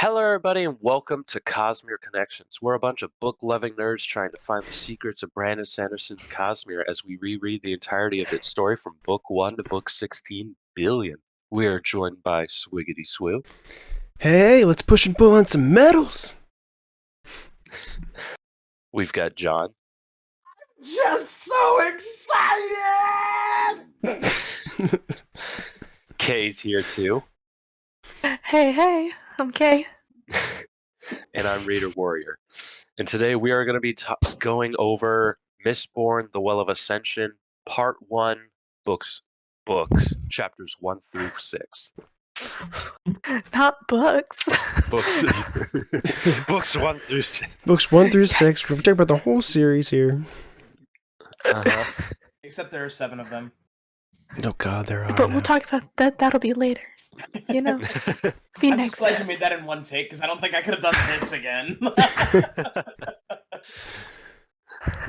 Hello, everybody, and welcome to Cosmere Connections. We're a bunch of book-loving nerds trying to find the secrets of Brandon Sanderson's Cosmere as we reread the entirety of its story from Book 1 to Book 16 billion. We are joined by Swiggity Swoo. Hey, let's push and pull on some metals. We've got John. Just so excited! Kay's here too. Hey, I'm Kay. And I'm ReaderWarrior. And today we are going to be going over Mistborn, The Well of Ascension, Part 1, books, chapters 1 through 6. Not books. Books 1 through 6. Books 1 through 6. We're talking about the whole series here. Except there are 7 of them. Oh god, there are. But we'll talk about that. That'll be later. You know, be I'm next. just glad you made that in one take, because I don't think I could have done this again.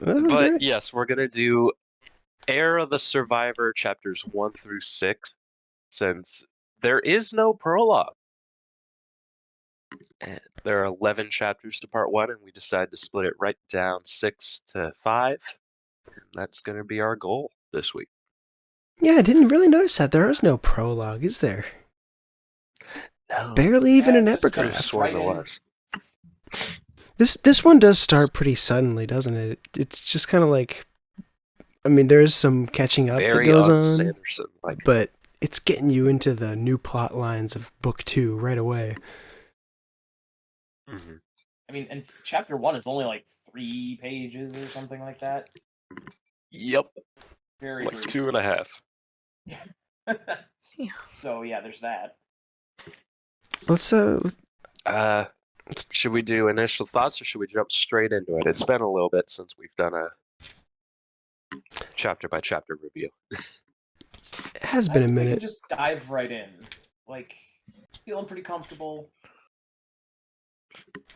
But yes, we're going to do Heir of the Survivor chapters 1 through 6, since there is no prologue. And there are 11 chapters to part 1, and we decided to split it right down 6 to 5. And that's going to be our goal this week. Yeah, I didn't really notice that. There is no prologue, is there? No. Barely even an just epigraph. I swear there was. This one does start pretty suddenly, doesn't it? It's just kind of like, I mean, there's some catching up Very that goes on, Sanderson, but it's getting you into the new plot lines of book 2 right away. Mm-hmm. I mean, and chapter 1 is only like 3 pages or something like that. Yep. Very like brief. 2.5. Yeah. So yeah, there's that. Let's should we do initial thoughts or should we jump straight into it? It's been a little bit since we've done a chapter by chapter review. It has been a We minute. can just dive right in. Like, feeling pretty comfortable.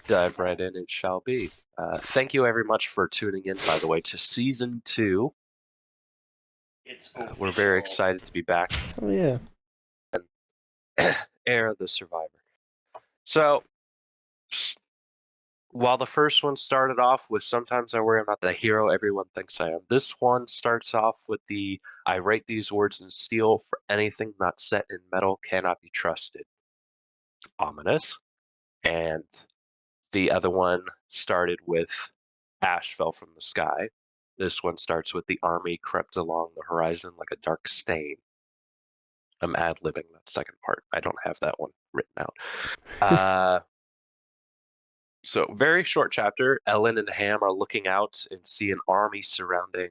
Dive right in, it shall be. Thank you very much for tuning in, by the way, to Season 2. It's we're very excited to be back. Oh yeah. Heir of the Survivor. So, while the first one started off with sometimes I worry I'm not the hero everyone thinks I am, this one starts off with the I write these words in steel, for anything not set in metal cannot be trusted. Ominous. And the other one started with ash fell from the sky. This one starts with the army crept along the horizon like a dark stain. I'm ad-libbing that second part. I don't have that one written out. So, very short chapter. Ellen and Ham are looking out and see an army surrounding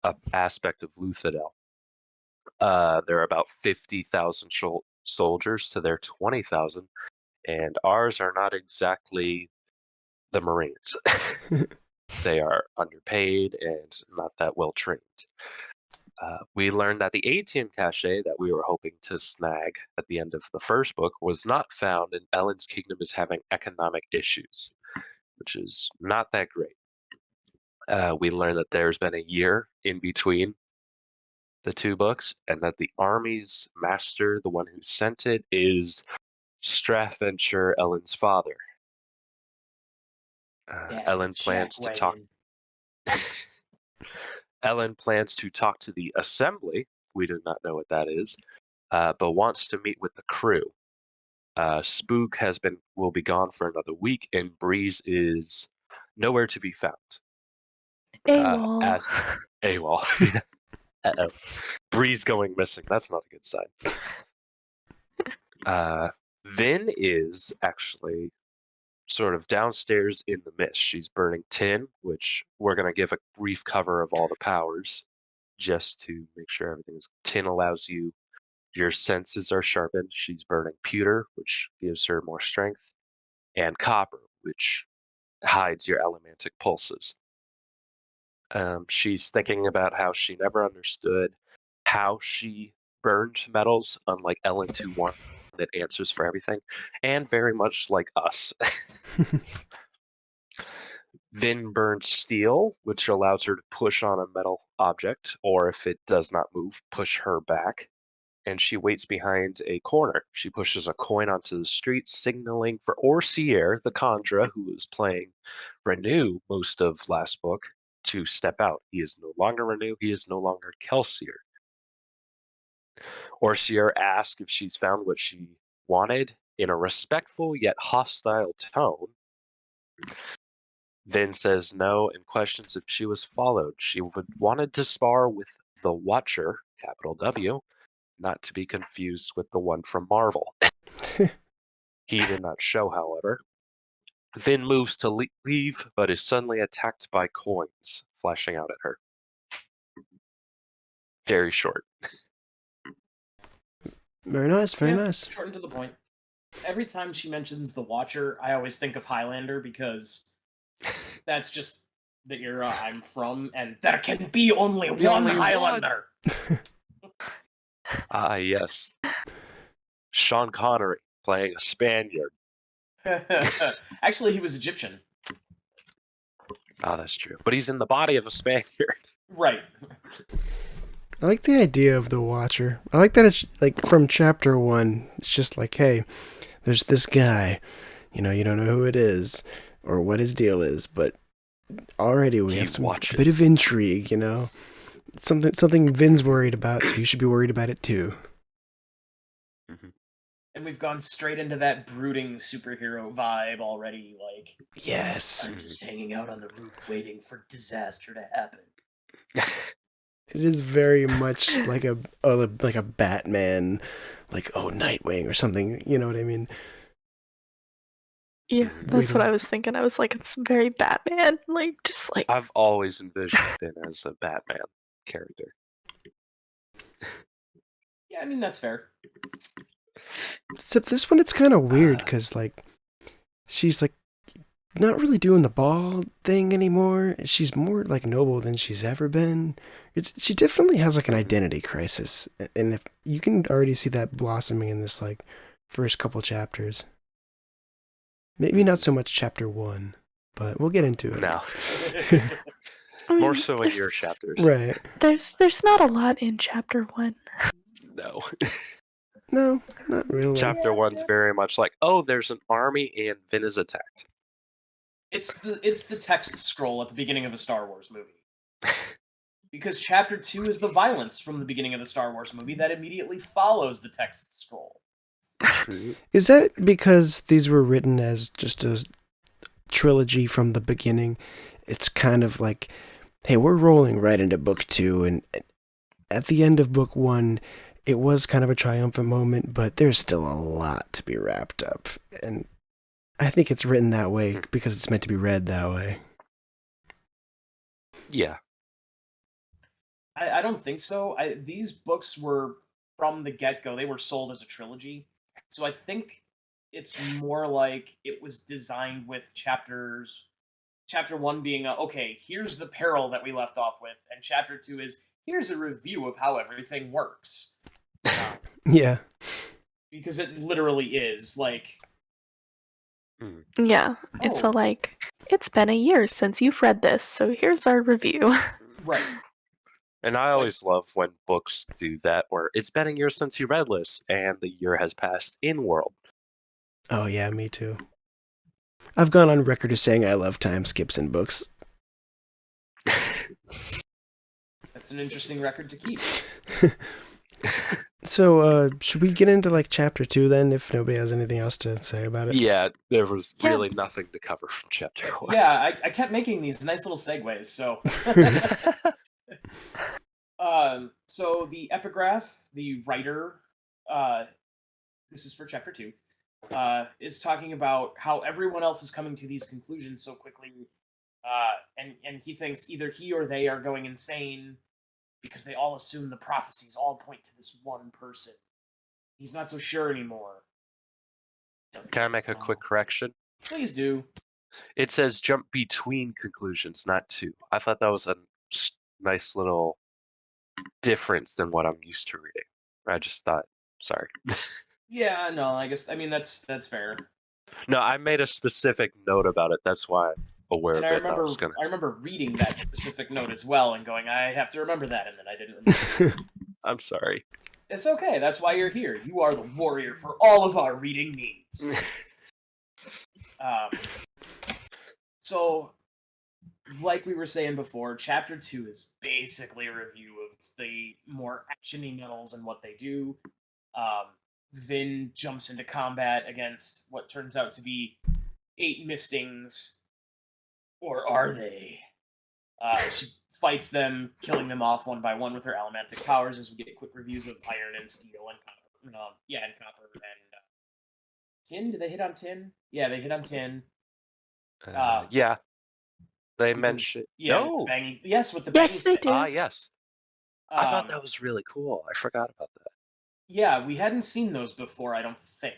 an aspect of Luthadel. There are about 50,000 soldiers to their 20,000, and ours are not exactly the Marines. They are underpaid and not that well trained. We learned that the ATM cache that we were hoping to snag at the end of the first book was not found, and Ellen's kingdom is having economic issues, which is not that great. We learned that there's been a year in between the 2 books, and that the army's master, the one who sent it, is Strathventure, Ellen's father. Ellen plans to talk. Ellen plans to talk to the assembly. We do not know what that is, but wants to meet with the crew. Spook will be gone for another week, and Breeze is nowhere to be found. AWOL. AWOL. Uh-oh. Breeze going missing. That's not a good sign. Vin is actually sort of downstairs in the mist. She's burning tin, which we're going to give a brief cover of all the powers just to make sure everything is. Tin allows you, your senses are sharpened. She's burning pewter, which gives her more strength, and copper, which hides your elementic pulses. She's thinking about how she never understood how she burned metals, unlike Ellen 2-1 that answers for everything, and very much like us. Vin burns steel, which allows her to push on a metal object, or if it does not move, push her back. and she waits behind a corner. She pushes a coin onto the street, signaling for OreSeur, the Kandra, who was playing Renew most of last book, to step out. He is no longer Renew, he is no longer Kelsier. OreSeur asks if she's found what she wanted in a respectful yet hostile tone. Vin says no and questions if she was followed. She wanted to spar with the Watcher, capital W, not to be confused with the one from Marvel. He did not show, however. Vin moves to leave, but is suddenly attacked by coins flashing out at her. Very short. Very nice, very Yeah, nice. Short and to the point. Every time she mentions the Watcher, I always think of Highlander because that's just the era I'm from, and there can be only one only Highlander. Ah, yes. Sean Connery playing a Spaniard. Actually, he was Egyptian. Ah, that's true. But he's in the body of a Spaniard. Right. I like the idea of the Watcher. I like that it's like from chapter 1. It's just like, hey, there's this guy. You know, you don't know who it is or what his deal is, but already we He have watches. a bit of intrigue. You know, something Vin's worried about, so you should be worried about it too. And we've gone straight into that brooding superhero vibe already. Like, Yes, I'm just hanging out on the roof waiting for disaster to happen. it is very much like a Batman, like Nightwing or something. You know what I mean? Yeah, that's what Waiting. I was thinking. I was like, it's very Batman, like just like I've always envisioned Vin as a Batman character. Yeah, I mean, that's fair. Except this one, it's kind of weird because like she's like not really doing the ball thing anymore. She's more like noble than she's ever been. She definitely has like an identity crisis, and if you can already see that blossoming in this like first couple chapters. Maybe not so much chapter 1, but we'll get into it. No. I mean, More so in your there's- chapters. Right. There's not a lot in chapter 1. No. No, not really. Chapter 1's very much like, oh, there's an army and Vin is attacked. It's the text scroll at the beginning of a Star Wars movie. Because chapter 2 is the violence from the beginning of the Star Wars movie that immediately follows the text scroll. Is that because these were written as just a trilogy from the beginning? It's kind of like, hey, we're rolling right into book 2, and at the end of book 1, it was kind of a triumphant moment, but there's still a lot to be wrapped up. And I think it's written that way because it's meant to be read that way. Yeah. I don't think so. These books were, from the get-go, they were sold as a trilogy. So I think it's more like it was designed with chapter 1 being, okay, here's the peril that we left off with, and chapter 2 is, here's a review of how everything works. Yeah. Because it literally is, like... Yeah, it's Oh. it's been a year since you've read this, so here's our review. Right. And I always love when books do that, where it's been a year since you read this, and the year has passed in world. Oh, yeah, me too. I've gone on record as saying I love time skips in books. That's an interesting record to keep. So, should we get into like chapter 2 then, if nobody has anything else to say about it? Yeah, there was Yeah. really nothing to cover from chapter 1. Yeah, I kept making these nice little segues, so... So the epigraph, the writer, this is for chapter 2, is talking about how everyone else is coming to these conclusions so quickly, and he thinks either he or they are going insane because they all assume the prophecies all point to this one person. He's not so sure anymore. Can I make a quick correction? Please do. It says jump between conclusions, not two. I thought that was a nice little difference than what I'm used to reading. I just thought, sorry. Yeah, no, I mean that's fair. No, I made a specific note about it. That's why I'm aware And of I it. remember reading that specific note as well and going, I have to remember that, and then I didn't remember. I'm sorry. It's okay. That's why you're here. You are the warrior for all of our reading needs. So, like we were saying before, Chapter 2 is basically a review of the more actiony metals and what they do. Vin jumps into combat against what turns out to be 8 mistings. Or are they? She fights them, killing them off one by one with her elementic powers as we get quick reviews of iron and steel and copper. And copper and tin. Did they hit on tin? Yeah, they hit on tin. Yeah. They Because- mentioned Yeah, no. with the banging. Yes, with the Yes, banging they sticks. do. Yes. I thought that was really cool. I forgot about that. Yeah, we hadn't seen those before, I don't think.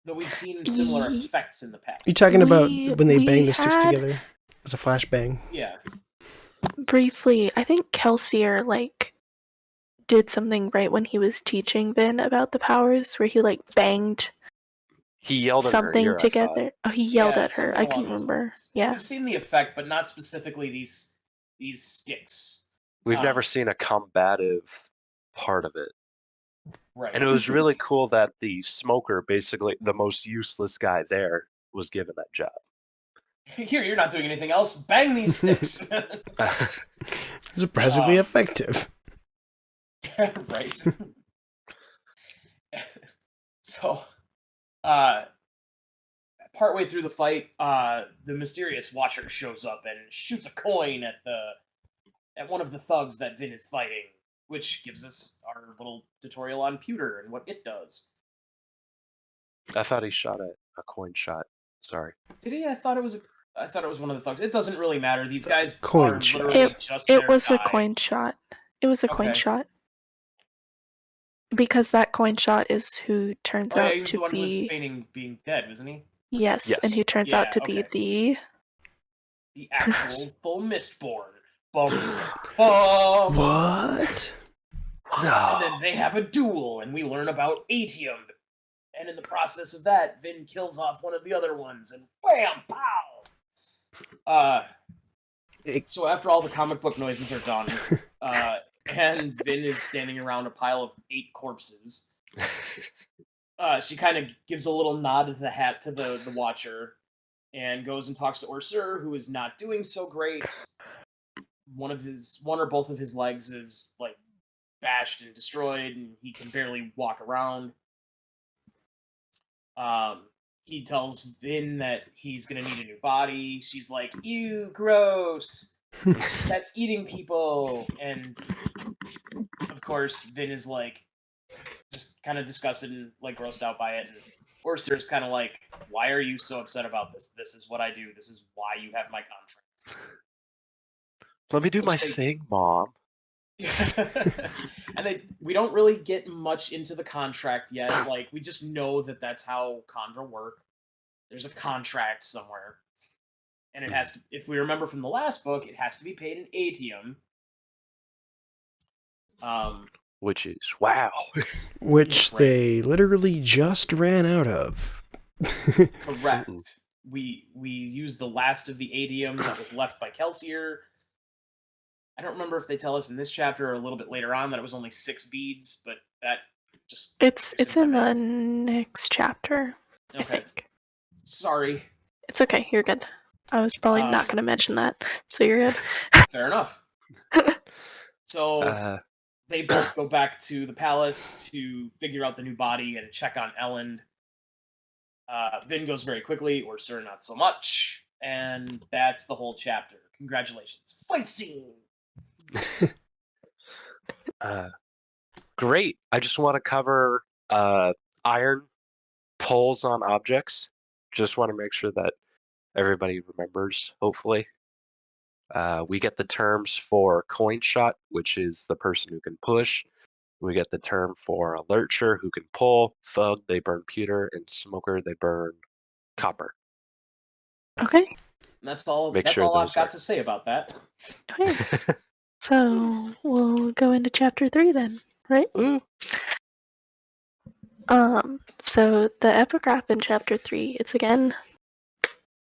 Though we've seen similar Ye- effects in the past. You talking about We- when they we bang the sticks had- together? It's a flashbang. Yeah. Briefly, I think Kelsier did something right when he was teaching Vin about the powers, where he banged He yelled in her something ear, I thought. together. Oh, he yelled Yeah, at her. something I along can those remember. lines. So Yeah. we've seen the effect, but not specifically these sticks. We've never seen a combative part of it. Right. And it was really cool that the smoker, basically the most useless guy there, was given that job. Here, you're not doing anything else. Bang these sticks. Surprisingly effective. Right. So, partway through the fight, the mysterious Watcher shows up and shoots a coin at one of the thugs that Vin is fighting, which gives us our little tutorial on pewter and what it does. I thought he shot a coin shot. Sorry. Did he? I thought it was one of the thugs. It doesn't really matter. These guys Coin are shot. literally just It there was to a die. coin shot. It was a coin Okay. shot. Because that coin shot is who turns Oh yeah, out he was to the one who was be feigning being dead, wasn't he? yes, Yes. and he turns Yeah, out to be okay. the The actual full Mistborn. Bum, bum. What? And then they have a duel, and we learn about Atium. And in the process of that, Vin kills off one of the other ones, and wham, pow! So after all the comic book noises are done, and Vin is standing around a pile of 8 corpses, she kind of gives a little nod to the Watcher, and goes and talks to OreSeur, who is not doing so great. One or both of his legs is bashed and destroyed, and he can barely walk around. He tells Vin that he's gonna need a new body. She's like, "Ew, gross! That's eating people!" And of course, Vin is just kind of disgusted and grossed out by it. And OreSeur's kind of like, "Why are you so upset about this? This is what I do. This is why you have my contract." Let me do Which my they- thing, Mom. And we don't really get much into the contract yet. We just know that that's how Condra work. There's a contract somewhere, and it has to. If we remember from the last book, it has to be paid in Atium. Which is wow. Which Right. they literally just ran out of. Correct. We used the last of the Atium that was left by Kelsier. I don't remember if they tell us in this chapter or a little bit later on that it was only 6 beads, but that just it's in the minutes. next chapter, I Okay. think. Sorry. It's okay, you're good. I was probably not gonna mention that, so you're good. Fair enough. So they both go back to the palace to figure out the new body and check on Elend. Vin goes very quickly, OreSeur not so much, and that's the whole chapter. Congratulations. Fight scene! Great. I just want to cover iron pulls on objects. Just want to make sure that everybody remembers, hopefully. We get the terms for coin shot, which is the person who can push. We get the term for a lurcher, who can pull. Thug, they burn pewter. And smoker, they burn copper. Okay. And that's all. Make That's sure all I've those got are- to say about that. Okay. So we'll go into chapter 3 then, right? Ooh. So the epigraph in chapter 3, it's again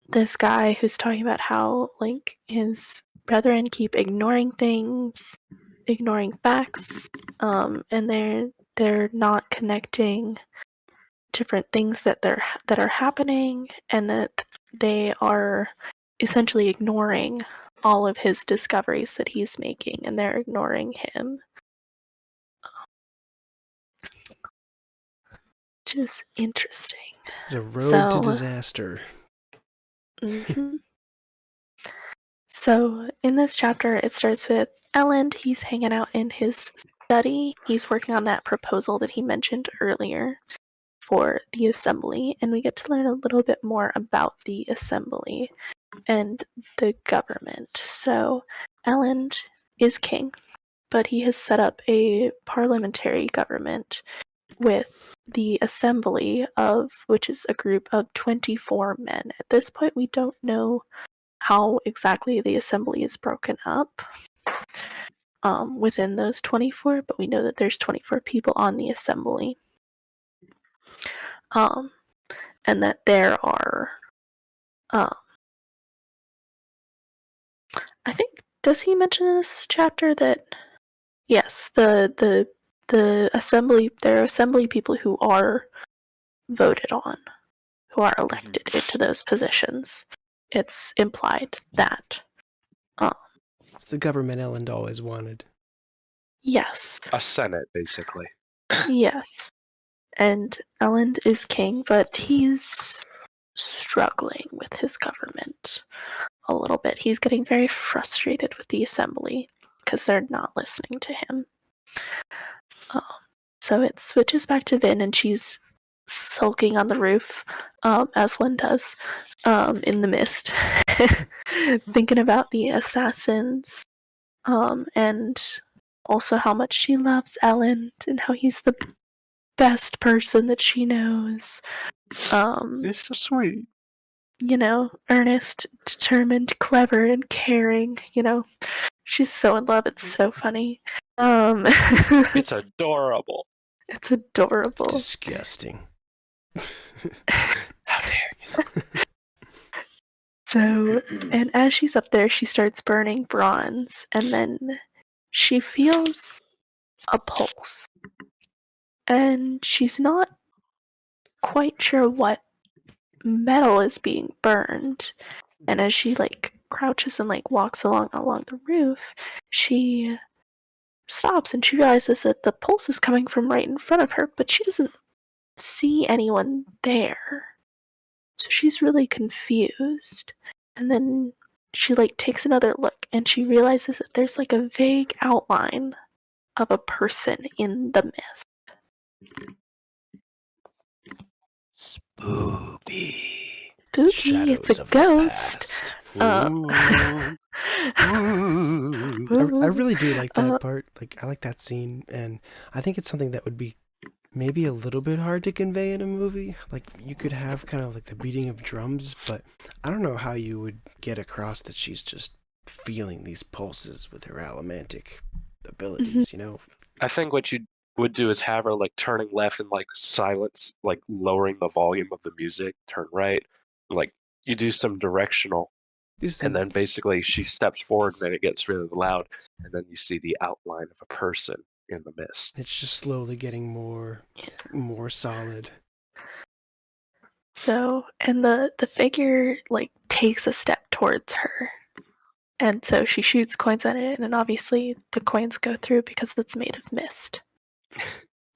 this guy who's talking about how his brethren keep ignoring things, ignoring facts, and they're not connecting different things that are happening, and that they are essentially ignoring all of his discoveries that he's making, and they're ignoring him. Which is interesting. It's a road to disaster. Mm-hmm. So in this chapter, it starts with Elend. He's hanging out in his study. He's working on that proposal that he mentioned earlier for the assembly, and we get to learn a little bit more about the assembly and the government. So Elend is king, but he has set up a parliamentary government with the assembly which is a group of 24 men. At this point, we don't know how exactly the assembly is broken up within those 24, but we know that there's 24 people on the assembly. And that there are, I think, does he mention in this chapter that, yes, the assembly, there are assembly people who are voted on, who are elected into those positions. It's implied that. It's the government Elend always wanted. Yes. A senate, basically. Yes. And Elend is king, but he's struggling with his government a little bit. He's getting very frustrated with the assembly because they're not listening to him. So it switches back to Vin, and she's sulking on the roof, as one does, in the mist, thinking about the assassins, and also how much she loves Elend and how he's the best person that she knows. It's so sweet. You know, earnest, determined, clever, and caring. You know, she's so in love. It's so funny. It's adorable. It's adorable. Disgusting. How dare you? So, and as she's up there, she starts burning bronze, and then she feels a pulse. And she's not quite sure what metal is being burned. And as she crouches and walks along the roof, she stops and she realizes that the pulse is coming from right in front of her, but she doesn't see anyone there. So she's really confused. And then she takes another look and she realizes that there's a vague outline of a person in the mist. Spooky. Spooky, it's a ghost. I really do like that part. I like that scene, and I think it's something that would be maybe a little bit hard to convey in a movie. You could have kind of the beating of drums, but I don't know how you would get across that she's just feeling these pulses with her allomantic abilities, you know? I think what you would do is have her turning left and silence, lowering the volume of the music, turn right, you do some directional, and then basically she steps forward and then it gets really loud, and then you see the outline of a person in the mist. It's just slowly getting more solid. So, and the figure takes a step towards her, and so she shoots coins at it, and obviously the coins go through because it's made of mist.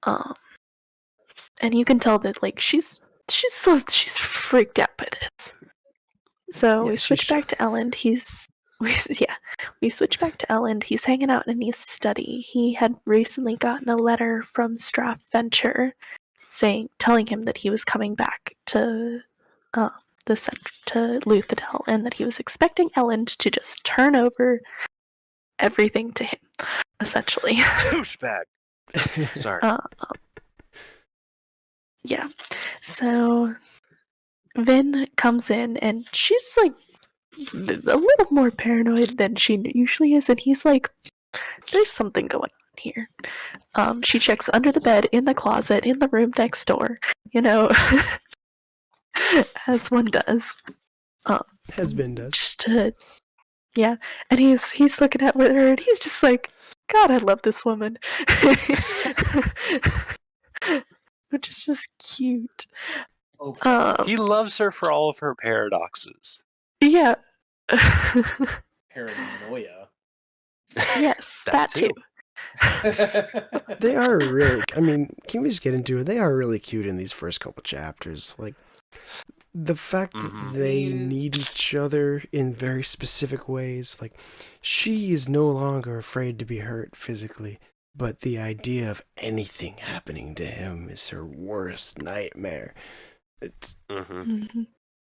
And you can tell that she's freaked out by this. So we switch back to Elend. We switch back to Elend. He's hanging out in his study. He had recently gotten a letter from Straff Venture telling him that he was coming back to to Luthadel, and that he was expecting Elend to just turn over everything to him, essentially. Douchebag. Sorry. Yeah. So Vin comes in, and she's a little more paranoid than she usually is, and he's there's something going on here. She checks under the bed, in the closet, in the room next door, as one does. As Vin does. Just to, yeah. And he's looking at her, and he's just God, I love this woman. which is just cute. Okay. He loves her for all of her paradoxes. Yeah. Paranoia. Yes, That that too. too. They are really, I mean, can we just get into it? They are really cute in these first couple chapters. Like, the fact that they need each other in very specific ways. Like, she is no longer afraid to be hurt physically, but the idea of anything happening to him is her worst nightmare. It's, Mhm.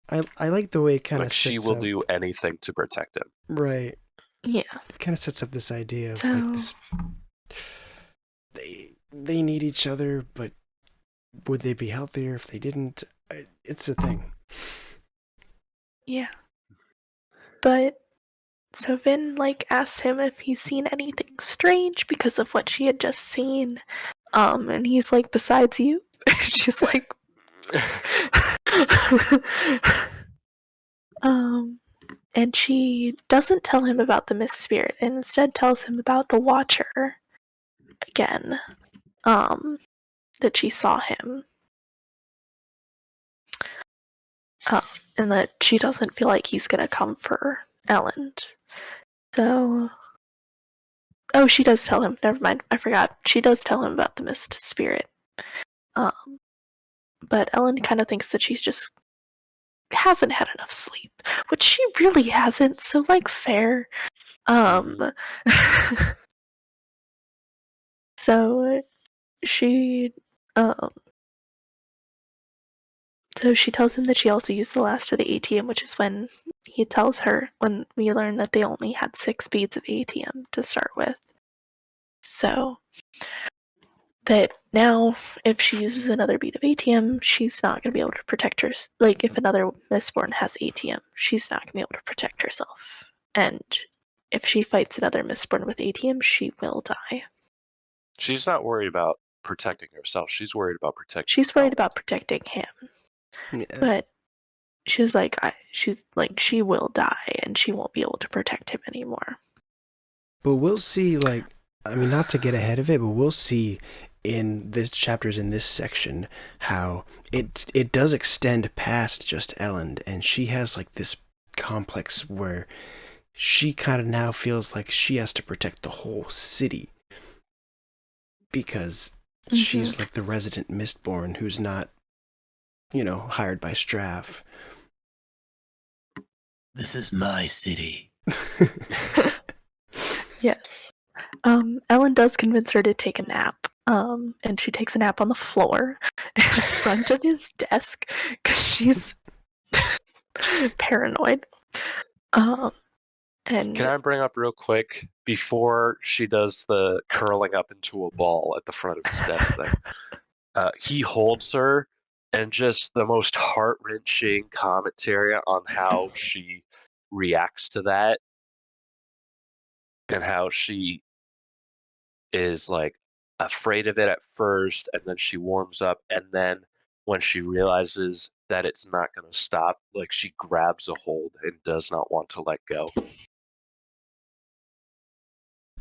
I like the way it kind of Like sets she will up, do anything to protect him. right. Yeah. It kind of sets up this idea of So- like this. They need each other, but would they be healthier if they didn't? It's a thing. Yeah. But so Vin asks him if he's seen anything strange because of what she had just seen. And he's like, besides you? She's like and she doesn't tell him about the Mist Spirit and instead tells him about the Watcher again. That she saw him. And that she doesn't feel like he's gonna come for Ellen. So she does tell him. Never mind, I forgot. She does tell him about the Mist Spirit. But Ellen kind of thinks that she's just hasn't had enough sleep, which she really hasn't. So fair. So she so she tells him that she also used the last of the ATM, which is when he tells her when we learn that they only had 6 beads of ATM to start with. So that now, if she uses another bead of ATM, she's not going to be able to protect her. Like, if another Mistborn has ATM, she's not going to be able to protect herself. And if she fights another Mistborn with ATM, she will die. She's not worried about protecting herself. She's worried about protecting. She's worried about protecting him. Yeah. But she's like, she will die, and she won't be able to protect him anymore. But we'll see, I mean, not to get ahead of it, but we'll see in the chapters in this section how it does extend past just Ellen, and she has this complex where she kind of now feels like she has to protect the whole city because she's the resident Mistborn who's not, hired by Straff. This is my city. Yes. Ellen does convince her to take a nap. And she takes a nap on the floor in front of his desk because she's paranoid. And Can I bring up real quick before she does the curling up into a ball at the front of his desk thing? He holds her, and just the most heart-wrenching commentary on how she reacts to that, and how she is afraid of it at first, and then she warms up, and then when she realizes that it's not going to stop, she grabs a hold and does not want to let go.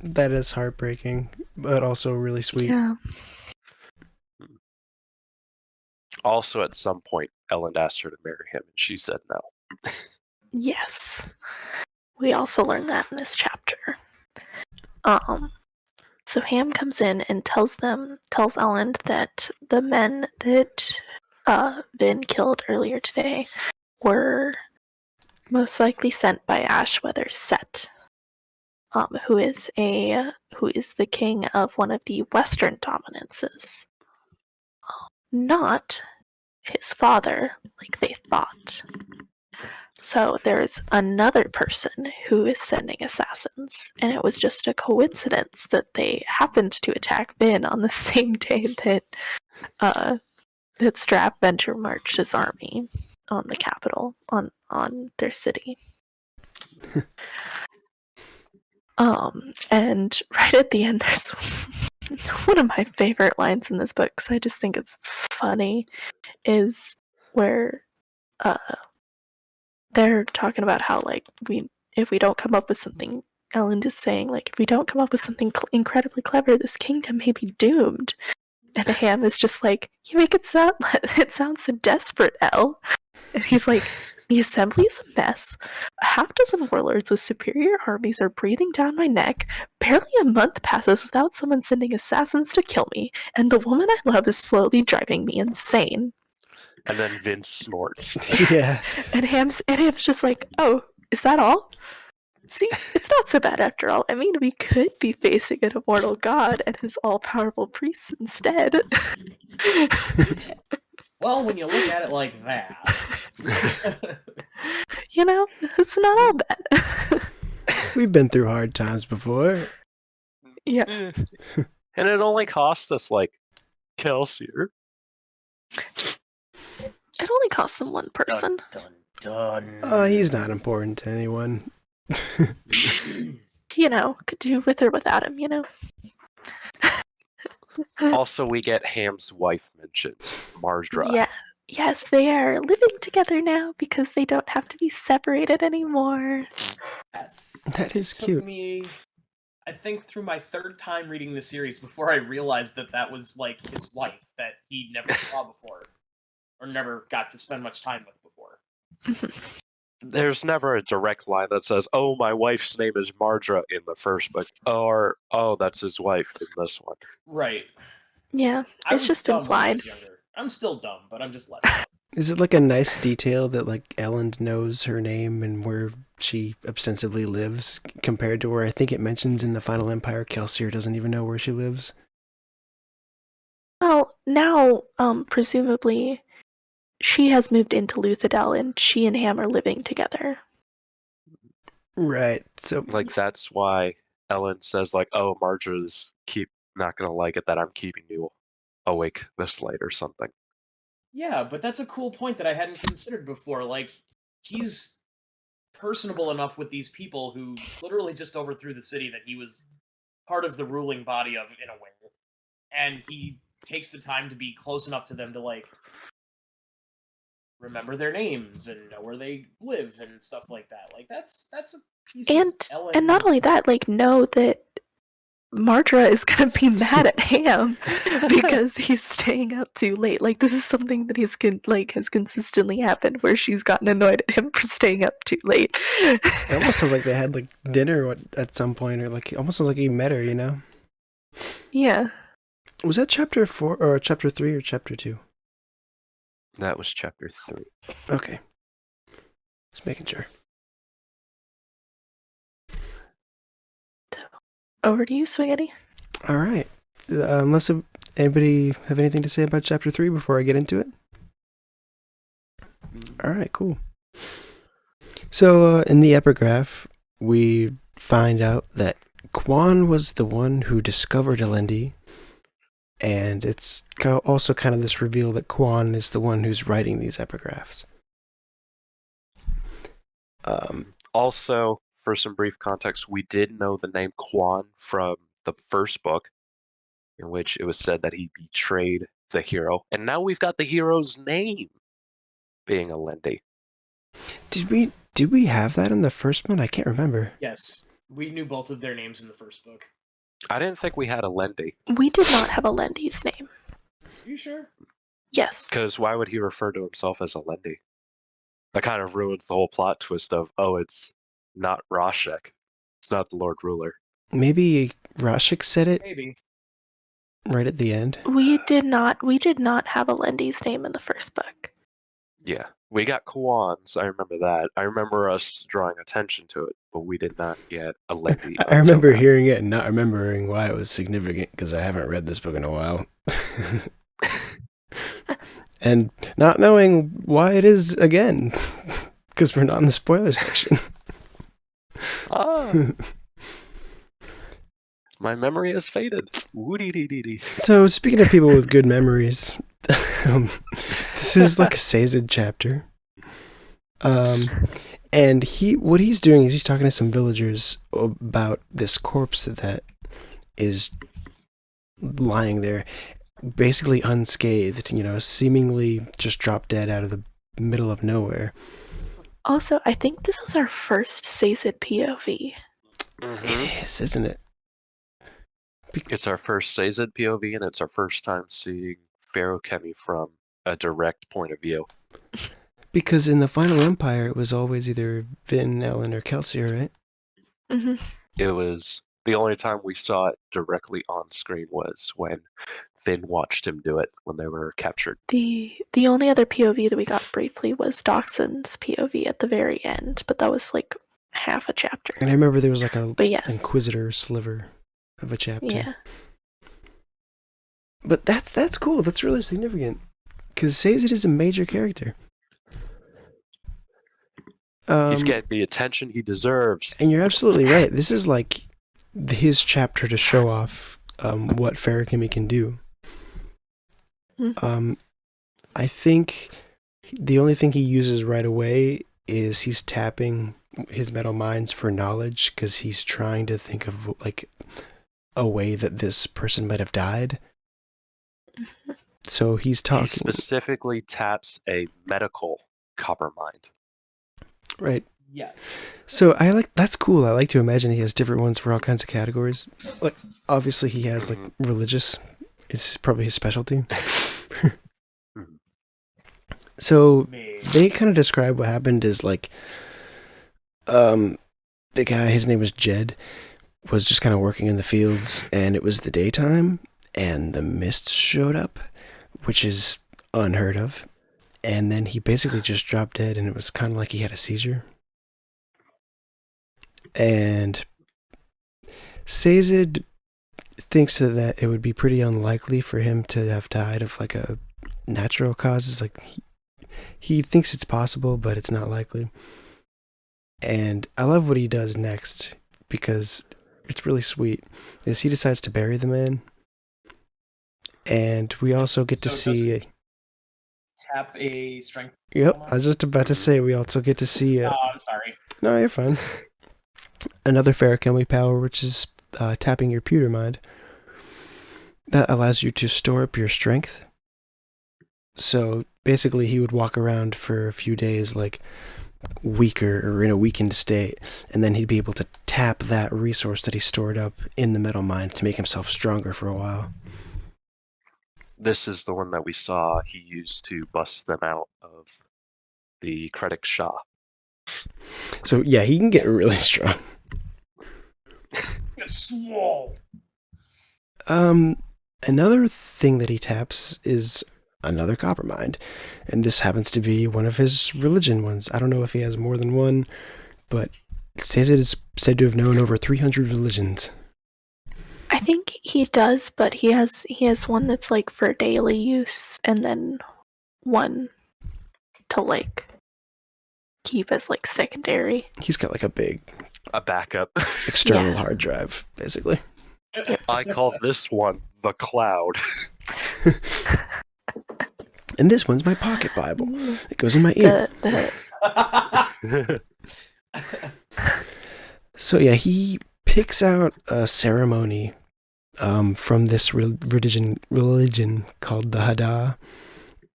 That is heartbreaking, but also really sweet. yeah. Also, at some point, Ellen asked her to marry him, and she said no. Yes. We also learn that in this chapter. So Ham comes in and tells Ellen that the men that Vin killed earlier today were most likely sent by Ashweather's Set, who is the king of one of the Western dominances. Not his father, like they thought. So there's another person who is sending assassins, and it was just a coincidence that they happened to attack Vin on the same day that that Straff Venture marched his army on the capital, on their city. And right at the end, there's one of my favorite lines in this book, because I just think it's funny, is where they're talking about how if we don't come up with something, Ellen is saying if we don't come up with something incredibly clever, this kingdom may be doomed. And the Ham is just like, you make it sound so desperate, Elle. And he's like, the assembly is a mess. A half dozen warlords with superior armies are breathing down my neck. Barely a month passes without someone sending assassins to kill me, and the woman I love is slowly driving me insane. And then Vince snorts. Yeah. And Ham's just like, oh, is that all? See, it's not so bad after all. I mean, we could be facing an immortal god and his all-powerful priests instead. Well, when you look at it like that. You know, it's not all bad. We've been through hard times before. Yeah. And it only cost us, like, Kelsier. It only costs them one person. Dun, dun. Oh, he's not important to anyone. You know, could do with or without him, you know? Also, we get Ham's wife mentioned, Marjora. Yeah. Yes, they are living together now because they don't have to be separated anymore. Yes. That is It took cute. me, I think, through my third time reading the series before I realized that that was like his wife that he never saw before, or never got to spend much time with before. There's never a direct line that says, "Oh, my wife's name is Marjora" in the first book, or "Oh, that's his wife" in this one. Right. Yeah, I it's was just dumb when I implied. was younger. I'm still dumb, but I'm just less dumb. Is it like a nice detail that like Ellen knows her name and where she ostensibly lives compared to where I think it mentions in the Final Empire Kelsier doesn't even know where she lives? Well, now, presumably, she has moved into Luthadel and she and Ham are living together. Right. So Like, that's why Ellen says, like, "Oh, Marjora's not gonna like it that I'm keeping you awake this late or something." Yeah, but that's a cool point that I hadn't considered before. Like, he's personable enough with these people who literally just overthrew the city that he was part of the ruling body of, in a way. And he takes the time to be close enough to them to, like, remember their names and know where they live and stuff like that. Like, that's a piece of Ellen. And not only that, like, know that Marjora is gonna be mad at Ham because he's staying up too late. Like, this is something that has consistently happened where she's gotten annoyed at him for staying up too late. it almost sounds like they had like dinner at some point, or like it almost sounds like he met her, you know? Yeah. Was that chapter 4 or chapter 3 or chapter 2? That was chapter 3. Okay. Just making sure. Over to you, Swiggity. All right. Unless anybody have anything to say about chapter 3 before I get into it? All right, cool. So in the epigraph, we find out that Quan was the one who discovered Elendi, and it's also kind of this reveal that Quan is the one who's writing these epigraphs. Also, for some brief context, we did know the name Quan from the first book, in which it was said that he betrayed the hero, and now we've got the hero's name being Elendi. Did we have that in the first one? I can't remember. Yes, we knew both of their names in the first book. I didn't think we had Elendi, We did not have Elendi's name. Are you sure? Yes. because why would he refer to himself as Elendi? That kind of ruins the whole plot twist of, oh, it's not Rashek. It's not the Lord Ruler. Maybe Rashik said it Maybe. right at the end. We did not have Elendi's name in the first book. Yeah, we got Kwan's. I remember that. I remember us drawing attention to it, but we did not get Elendi. I remember hearing it and not remembering why it was significant because I haven't read this book in a while. And not knowing why it is again, because we're not in the spoiler section. My memory has faded. Woody-dee-dee-dee. So speaking of people with good memories, this is like a Sazed chapter. And what he's doing is he's talking to some villagers about this corpse that is lying there, basically unscathed, seemingly just dropped dead out of the middle of nowhere. Also, I think this is our first Sazed POV. Mhm. It is, isn't it? It's our first Sazed POV, and it's our first time seeing Pharaoh from a direct point of view. Because in the Final Empire, it was always either Vin, Ellen, or Kelsier, right? Hmm. It was the only time we saw it directly on screen was when Finn watched him do it when they were captured. The only other POV that we got briefly was Doxson's POV at the very end, but that was like half a chapter. And I remember there was like a But yes, Inquisitor sliver of a chapter. yeah. But that's cool. That's really significant. Because Sazed is a major character. He's getting the attention he deserves. And you're absolutely right. This is like his chapter to show off what Ferakimi can do. Mhm. I think the only thing he uses right away is he's tapping his metal minds for knowledge because he's trying to think of like a way that this person might have died. So he's He talking. specifically taps a medical copper mind. Right. Yes. So that's cool. I like to imagine he has different ones for all kinds of categories. Like obviously he has like religious. It's probably his specialty. So they kind of describe what happened as like the guy, his name was Jed, was just kind of working in the fields, and it was the daytime, and the mist showed up, which is unheard of. And then he basically just dropped dead, and it was kind of like he had a seizure. And Sazed thinks that it would be pretty unlikely for him to have died of like a natural causes. Like he thinks it's possible, but it's not likely. And I love what he does next because it's really sweet. Is he decides to bury the man, and we also get to see. Tap a strength. Yep, I was just about to say we also get to see. Oh, I'm sorry. No, you're fine. Another Ferakimi power, which is tapping your pewter mind. That allows you to store up your strength. So basically, he would walk around for a few days like weaker or in a weakened state, and then he'd be able to tap that resource that he stored up in the metal mind to make himself stronger for a while. This is the one that we saw he used to bust them out of the Kredik Shah. So yeah, he can get really strong. Get swole. Another thing that he taps is another copper mind, and this happens to be one of his religion ones. I don't know if he has more than one, but it says it is said to have known over 300 religions. I think he does, but he has one that's like for daily use, and then one to like keep as like secondary. He's got like A backup. external Yeah. hard drive, basically. I call this one the Cloud. And this one's my pocket Bible. It goes in my ear. The So yeah, he picks out a ceremony from this religion called the Hada,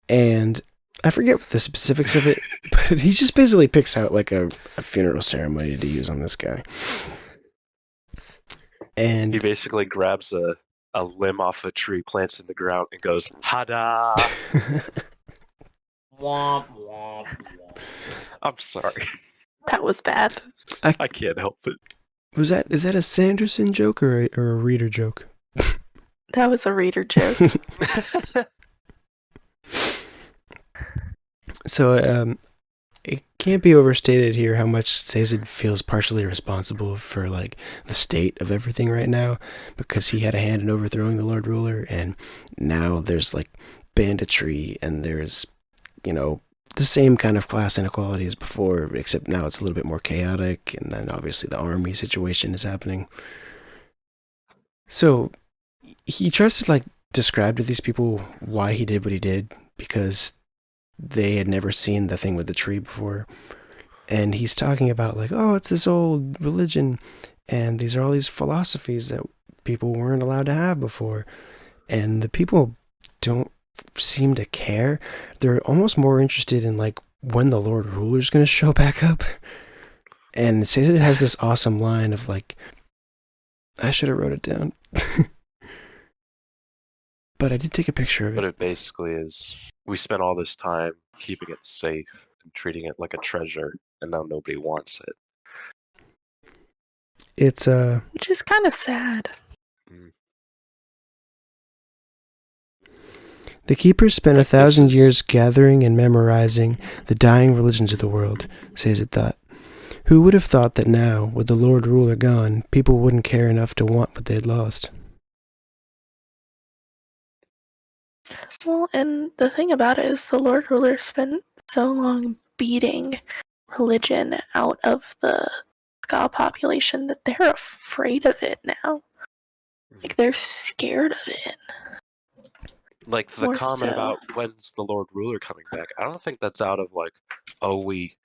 and I forget what the specifics of it, but he just basically picks out like a funeral ceremony to use on this guy. He And basically grabs a limb off a tree, plants in the ground, and goes, Hada! Womp, womp, womp. I'm sorry. that was bad. I can't help it. is that a Sanderson joke or a reader joke? That was a reader joke. So it can't be overstated here how much Sazed feels partially responsible for like the state of everything right now, because he had a hand in overthrowing the Lord Ruler, and now there's like banditry, and there's, you know, the same kind of class inequality as before, except now it's a little bit more chaotic, and then obviously the army situation is happening. So he tries to like describe to these people why he did what he did, because they had never seen the thing with the tree before. And he's talking about like, oh, it's this old religion, and these are all these philosophies that people weren't allowed to have before. And the people don't seem to care. They're almost more interested in like when the Lord Ruler's going to show back up. And it says it has this awesome line of like, I should have wrote it down. but I did take a picture of But it. it basically is, we spent all this time keeping it safe and treating it like a treasure, and now nobody wants it. It's Which is kind of sad. the keepers spent Like, 1,000 this is- years gathering and memorizing the dying religions of the world, says it thought. Who would have thought that now, with the Lord Ruler gone, people wouldn't care enough to want what they'd lost? Well, and the thing about it is the Lord Ruler spent so long beating religion out of the Ska population that they're afraid of it now. Like, they're scared of it. Like, the More comment so. about when's the Lord Ruler coming back, I don't think that's out of like, oh, we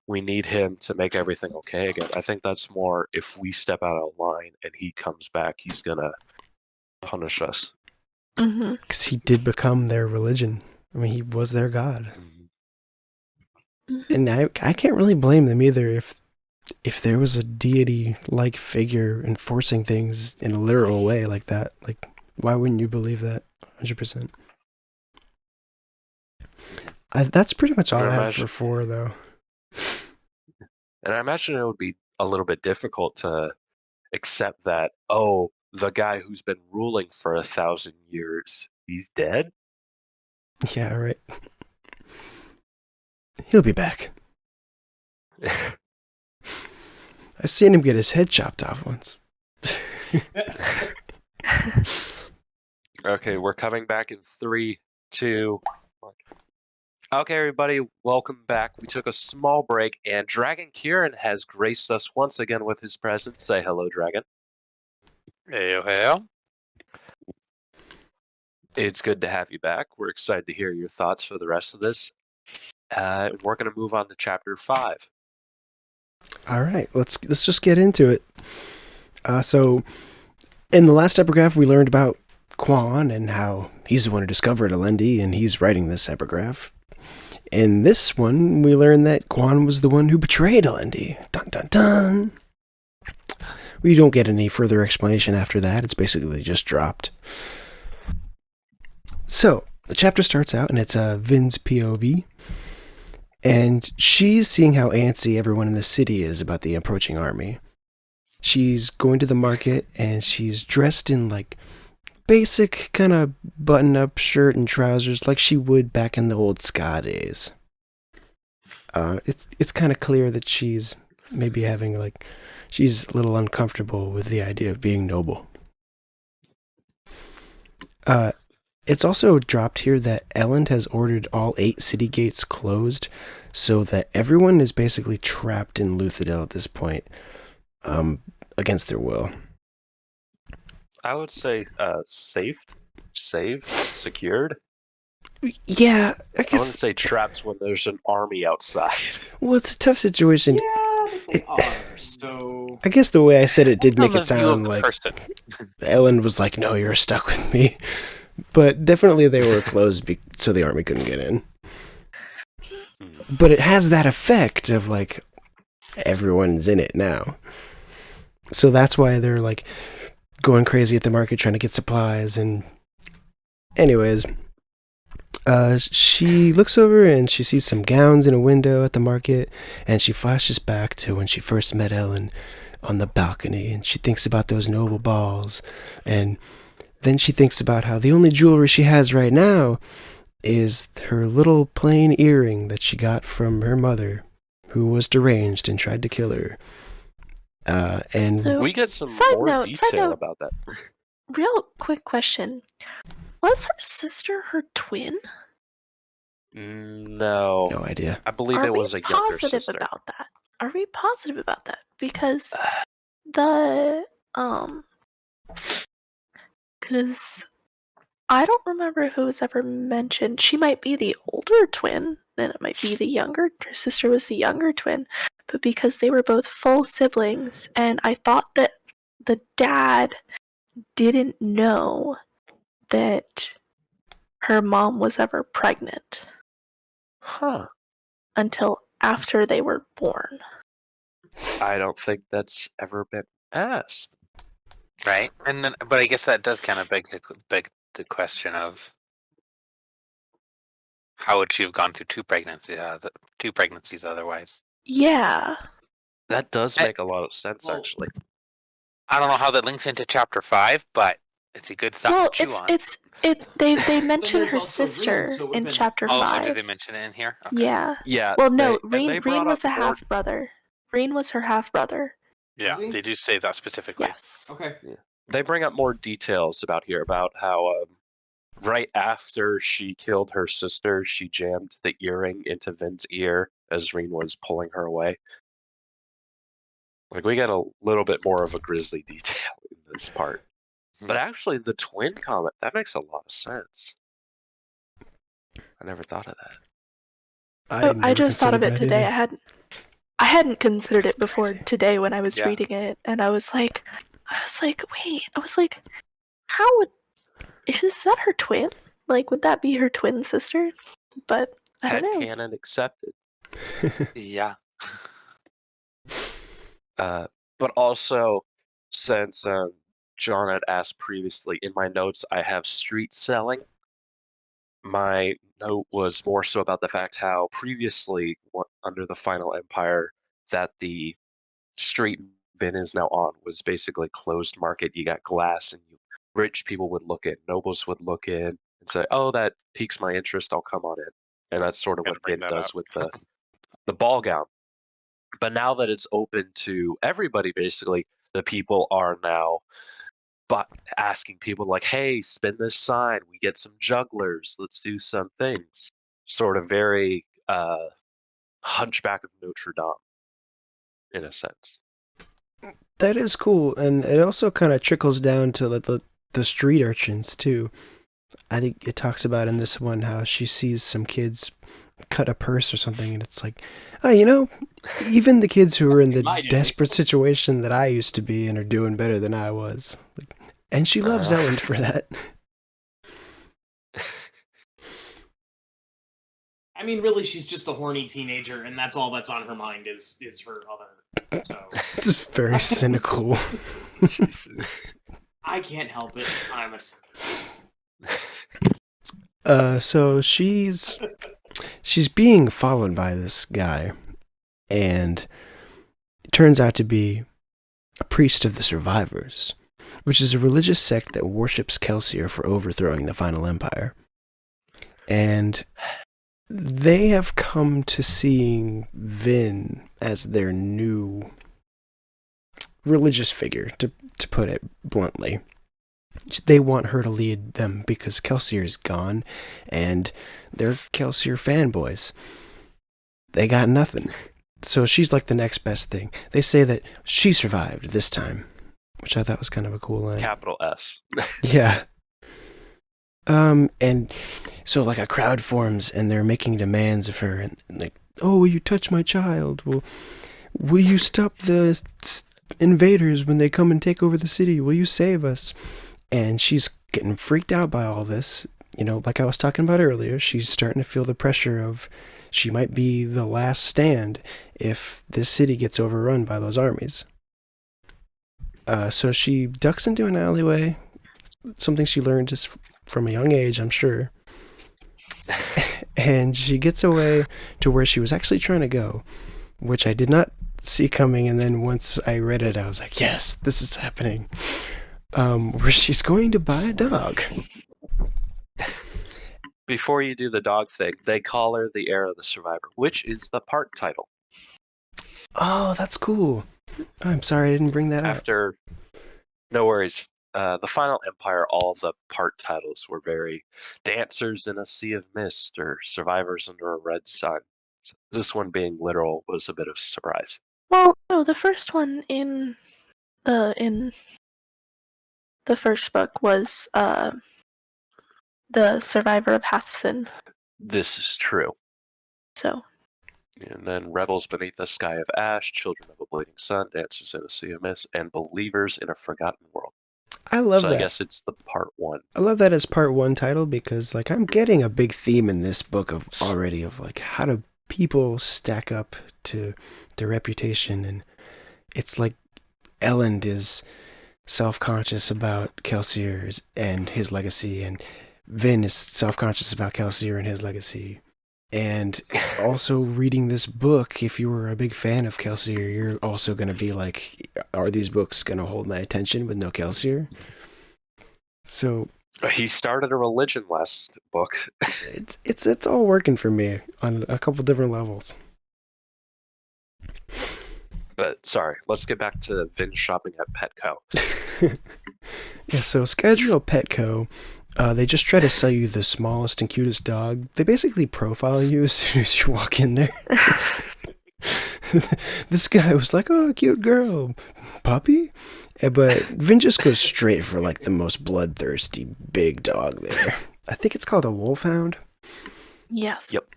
need him to make everything okay again. I think that's more if we step out of line and he comes back, he's gonna punish us. Mm-hmm. Because he did become their religion. I mean, he was their god. And I can't really blame them either if there was a deity-like figure enforcing things in a literal way like that. Like, why wouldn't you believe that? 100%. That's pretty much all I have for 4, though. And I imagine it would be a little bit difficult to accept that, oh, the guy who's been ruling for 1,000 years, he's dead? Yeah, right. He'll be back. I've seen him get his head chopped off once. Okay, we're coming back in 3, 2, 1. Okay, everybody, welcome back. We took a small break, and DragonKeiran has graced us once again with his presence. Say hello, Dragon. Hey. It's good to have you back. We're excited to hear your thoughts for the rest of this. We're going to move on to Chapter 5. All right, let's just get into it. So, in the last epigraph, we learned about Quan and how he's the one who discovered Alendi, and he's writing this epigraph. In this one, we learned that Quan was the one who betrayed Alendi. Dun dun dun! We don't get any further explanation after that. It's basically just dropped. So, the chapter starts out, and it's Vin's POV. And she's seeing how antsy everyone in the city is about the approaching army. She's going to the market, and she's dressed in, like, basic kind of button-up shirt and trousers like she would back in the old Ska days. It's kind of clear that she's maybe having, like, she's a little uncomfortable with the idea of being noble. It's also dropped here that Elend has ordered all 8 city gates closed so that everyone is basically trapped in Luthadel at this point, against their will. I would say saved, secured. Yeah, I I wouldn't guess. say trapped when there's an army outside. Well, it's a tough situation. Yeah, they are. So I guess the way I said it did make From it the view of sound the like person. Elend was like, "No, you're stuck with me." But definitely they were closed so the army couldn't get in. But it has that effect of, like, everyone's in it now. So that's why they're, like, going crazy at the market trying to get supplies. And anyways, she looks over and she sees some gowns in a window at the market, and she flashes back to when she first met Ellen on the balcony, and she thinks about those noble balls, and then she thinks about how the only jewelry she has right now is her little plain earring that she got from her mother, who was deranged and tried to kill her. And So, We get some Side more note, detail about that. real quick question. Was her sister her twin? No, no idea. I believe Are it we was a younger positive sister. about that? Are we positive about that? Because the because I don't remember if it was ever mentioned. She might be the older twin, then it might be the younger. Her sister was the younger twin, but because they were both full siblings, and I thought that the dad didn't know that her mom was ever pregnant Huh. until after they were born. I don't think that's ever been asked. Right, and then, but I guess that does kind of beg the question of how would she have gone through two pregnancies otherwise? Yeah. That does make a lot of sense, Well, actually. I don't know how that links into chapter 5, but it's a good thought Well, to chew on. they mention there's her also Reen, sister so it would've in been chapter three. Also, did 5. they mention it in here? Okay. Yeah. Yeah. Well, no, they Reen brought was up a more. half brother. Reen was her half brother. Yeah, Is he? they do say that specifically. Yes. Okay. They bring up more details about how right after she killed her sister, she jammed the earring into Vin's ear as Reen was pulling her away. Like, we get a little bit more of a grisly detail in this part. But actually, the twin comet, that makes a lot of sense. I never thought of that. I just thought of it considered that today. either. I hadn't considered it That's before crazy. today when I was Yeah. reading it, and I was like, wait, how would is that her twin? Like, would that be her twin sister? But I don't know. Headcanon accepted. Yeah. But also, since John had asked previously, in my notes I have street selling. My note was more so about the fact how previously, under the Final Empire, that the street Vin is now on was basically closed market. You got glass, and rich people would look in, nobles would look in, and say, "Oh, that piques my interest. I'll come on in." And that's sort of Gotta what bring Vin that does up. with the ball gown. But now that it's open to everybody, basically, the people are now asking people like, "Hey, spin this sign. We get some jugglers. Let's do some things." Sort of very Hunchback of Notre Dame, in a sense. That is cool, and it also kind of trickles down to the street urchins too. I think it talks about in this one how she sees some kids cut a purse or something, and it's like, oh, even the kids who are in the My day. desperate situation that I used to be in are doing better than I was. And she loves Ellen for that. I mean, really, she's just a horny teenager, and that's all that's on her mind is her other. So Just very cynical. I can't help it. I'm a cynic. So she's being followed by this guy, and it turns out to be a priest of the survivors, which is a religious sect that worships Kelsier for overthrowing the Final Empire. And they have come to seeing Vin as their new religious figure, to put it bluntly. They want her to lead them because Kelsier is gone, and they're Kelsier fanboys. They got nothing. So she's like the next best thing. They say that she survived this time, which I thought was kind of a cool line. Capital S. Yeah. And so like a crowd forms, and they're making demands of her, and like, "Oh, will you touch my child? Will you stop the invaders when they come and take over the city? Will you save us?" And she's getting freaked out by all this. Like I was talking about earlier, she's starting to feel the pressure of she might be the last stand if this city gets overrun by those armies. So she ducks into an alleyway, something she learned just from a young age, I'm sure. And she gets away to where she was actually trying to go, which I did not see coming. And then once I read it, I was like, yes, this is happening. Where she's going to buy a dog. Before you do the dog thing, they call her the Heir of the Survivor, which is the part title. Oh, that's cool. I'm sorry I didn't bring that up. No worries. The Final Empire, all the part titles were very Dancers in a Sea of Mist or Survivors Under a Red Sun. This one being literal was a bit of a surprise. Well, no, the first one in the first book was the Survivor of Hathsin. This is true. So. And then Rebels Beneath the Sky of Ash, Children of a Bleeding Sun, Dancers in a Sea of Mist, and Believers in a Forgotten World. I love that. that. I guess it's the part one. I love that as part one title because like I'm getting a big theme in this book of like how do people stack up to their reputation, and it's like Elend is self-conscious about Kelsier and his legacy, and Vin is self-conscious about Kelsier and his legacy. And also reading this book, if you were a big fan of Kelsier, you're also going to be like, are these books going to hold my attention with no Kelsier? So He started a religion last book. it's all working for me on a couple different levels. But sorry, let's get back to Vin shopping at Petco. Yeah, so Schedule Petco, they just try to sell you the smallest and cutest dog. They basically profile you as soon as you walk in there. This guy was like, oh, cute girl, puppy? But Vin just goes straight for like the most bloodthirsty big dog there. I think it's called a wolfhound. Yes. Yep.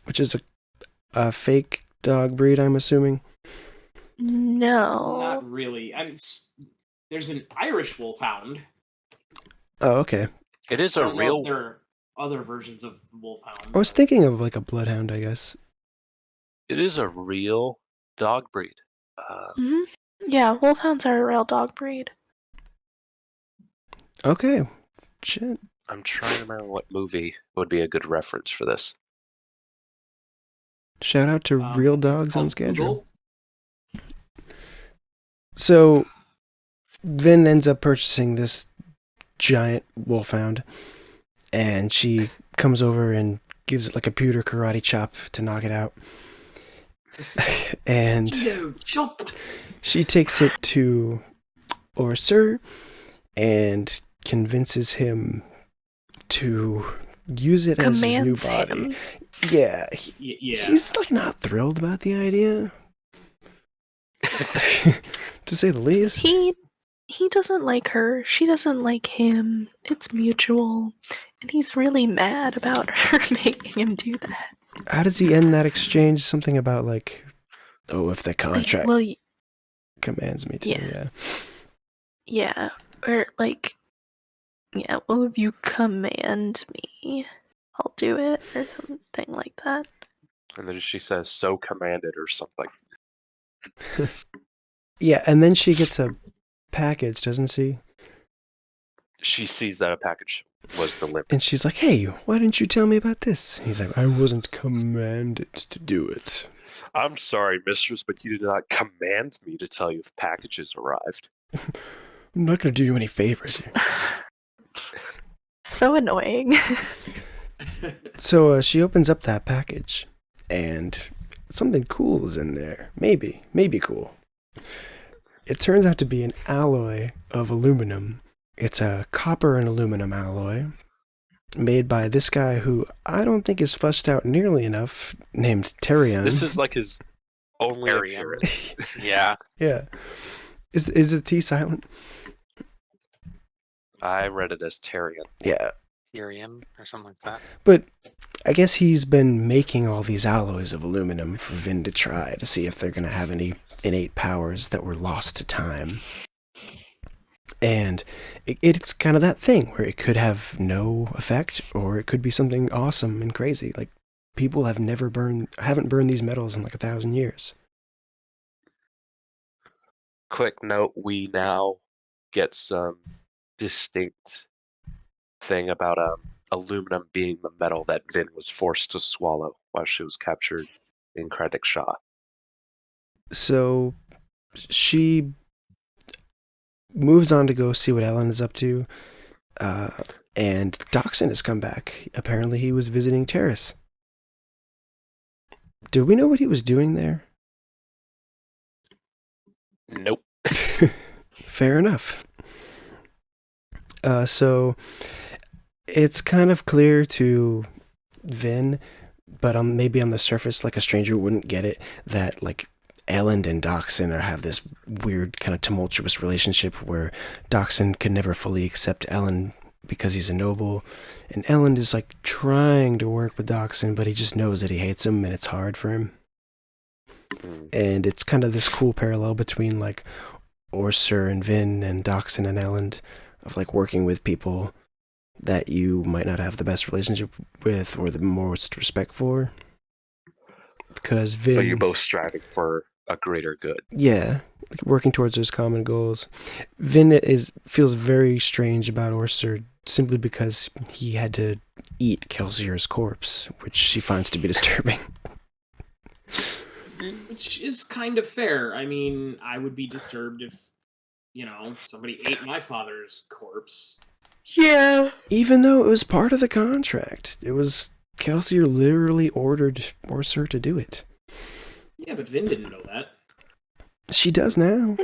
Which is a fake dog breed, I'm assuming. No. Not really. There's an Irish wolfhound. Oh, okay. It is I a don't know real. if there are other versions of the wolfhound. I was thinking of like a bloodhound, I guess. It is a real dog breed. Hmm. Yeah, wolfhounds are a real dog breed. Okay. Shit. I'm trying to remember what movie would be a good reference for this. Shout out to Real It's Dogs on called Schedule. Google. So Vin ends up purchasing this giant wolfhound, and she comes over and gives it like a pewter karate chop to knock it out. And she takes it to OreSeur and convinces him to use it as his new Commands body. him. Yeah, Yeah. he's like not thrilled about the idea, to say the least. He doesn't like her. She doesn't like him. It's mutual. And he's really mad about her making him do that. How does he end that exchange? Something about like, oh, if the contract Well, commands me to, yeah. yeah. Or like, yeah, well, if you command me, I'll do it, or something like that. And then she says, so commanded or something. Yeah, and then she gets a package, doesn't she? She sees that a package was delivered. And she's like, hey, why didn't you tell me about this? He's like, I wasn't commanded to do it. I'm sorry, mistress, but you did not command me to tell you if packages arrived. I'm not going to do you any favors here. So annoying. So she opens up that package, and something cool is in there. Maybe cool. It turns out to be an alloy of aluminum. It's a copper and aluminum alloy made by this guy who I don't think is fleshed out nearly enough, named Terion. This is like his only Terion. appearance. Yeah. Yeah. Is the T silent? I read it as Tyrion. Yeah. Ethereum or something like that. But I guess he's been making all these alloys of aluminum for Vin to try to see if they're going to have any innate powers that were lost to time. And it's kind of that thing where it could have no effect, or it could be something awesome and crazy. Like, people haven't burned these metals in like 1,000 years. Quick note, we now get some distinct thing about aluminum being the metal that Vin was forced to swallow while she was captured in Krennic Shaw. So she moves on to go see what Ellen is up to, and Doxson has come back. Apparently he was visiting Tress. Do we know what he was doing there? Nope. Fair enough. So it's kind of clear to Vin, but maybe on the surface, like a stranger wouldn't get it, that like Ellen and Doxson have this weird kind of tumultuous relationship where Doxson can never fully accept Ellen because he's a noble, and Ellen is like trying to work with Doxson, but he just knows that he hates him and it's hard for him. And it's kind of this cool parallel between like OreSeur and Vin and Doxson and Ellen, of like working with people that you might not have the best relationship with or the most respect for. Because Vin... But you're both striving for a greater good. Yeah, working towards those common goals. Vin feels very strange about OreSeur simply because he had to eat Kelsier's corpse, which she finds to be disturbing. Which is kind of fair. I mean, I would be disturbed if, somebody ate my father's corpse. Yeah. Even though it was part of the contract. It was Kelsier literally ordered OreSeur to do it. Yeah, but Vin didn't know that. She does now.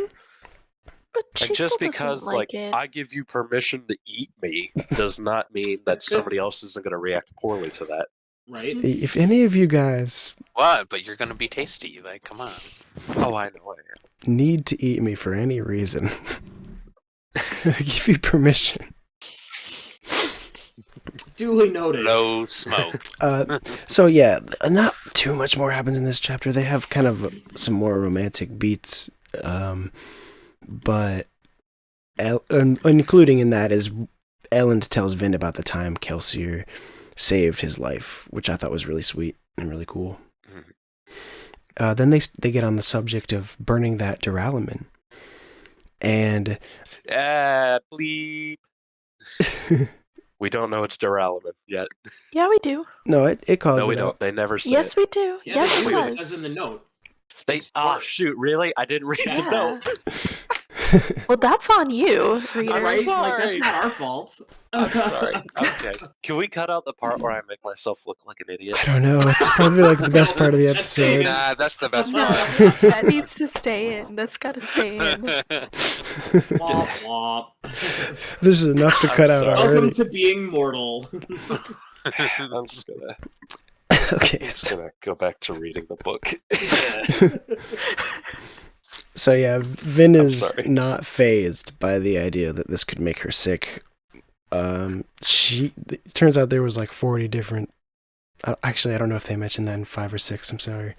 But she And just still because, doesn't like it. I give you permission to eat me does not mean that somebody else isn't going to react poorly to that. Right? If any of you guys What? But you're gonna be tasty. Like, come on. Oh, I know I am. need to eat me for any reason, I give you permission. Duly noted. No smoke. So yeah, not too much more happens in this chapter. They have kind of some more romantic beats, but including in that is Elend tells Vin about the time Kelsier saved his life, which I thought was really sweet and really cool. Then they get on the subject of burning that duralumin, and Bleep. We don't know it's duralumin yet. Yeah, we do. no, it calls No, we it don't. out. They never say Yes, it. we do. Yeah, Yes, that's it what it says does. in the note. They It's shoot, really? I didn't read the Yeah. note. Well, that's on you, reader. Right? Like, that's sorry. not our fault. I'm sorry. Okay. Can we cut out the part where I make myself look like an idiot? I don't know. It's probably like the best part of the Just saying. episode. Nah, that's the best No, part. that needs to stay in. That's got to stay in. Womp womp. This is enough to I'm cut out sorry. Welcome already. to being mortal. I'm just Okay, so, gonna go back to reading the book. so yeah, Vin I'm is sorry. not fazed by the idea that this could make her sick. It turns out there was like 40 different. Actually, I don't know if they mentioned that in 5 or 6. I'm sorry,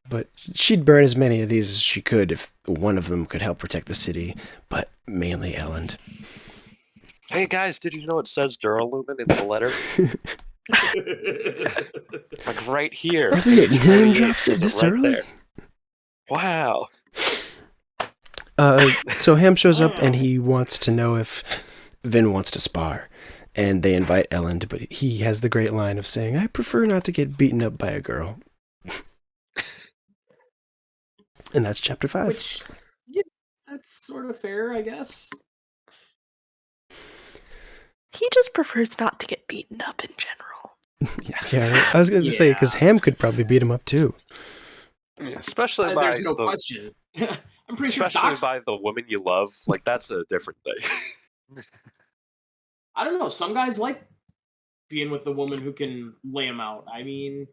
but she'd burn as many of these as she could if one of them could help protect the city. But mainly Elend. Hey guys, did you know it says duralumin in the letter? Like right here. Really, it name drops says it this right early? there. Wow. So Ham shows up and he wants to know if Vin wants to spar. And they invite Elend, but he has the great line of saying, I prefer not to get beaten up by a girl. And that's chapter 5. Which, yeah, that's sort of fair, I guess. He just prefers not to get beaten up in general. Yeah, right. I was going to say, because Yeah. Ham could probably beat him up too. Especially by There's no the, question. I'm pretty sure especially Doc's... by the woman you love. Like that's a different thing. I don't know. Some guys like being with the woman who can lay them out. I mean,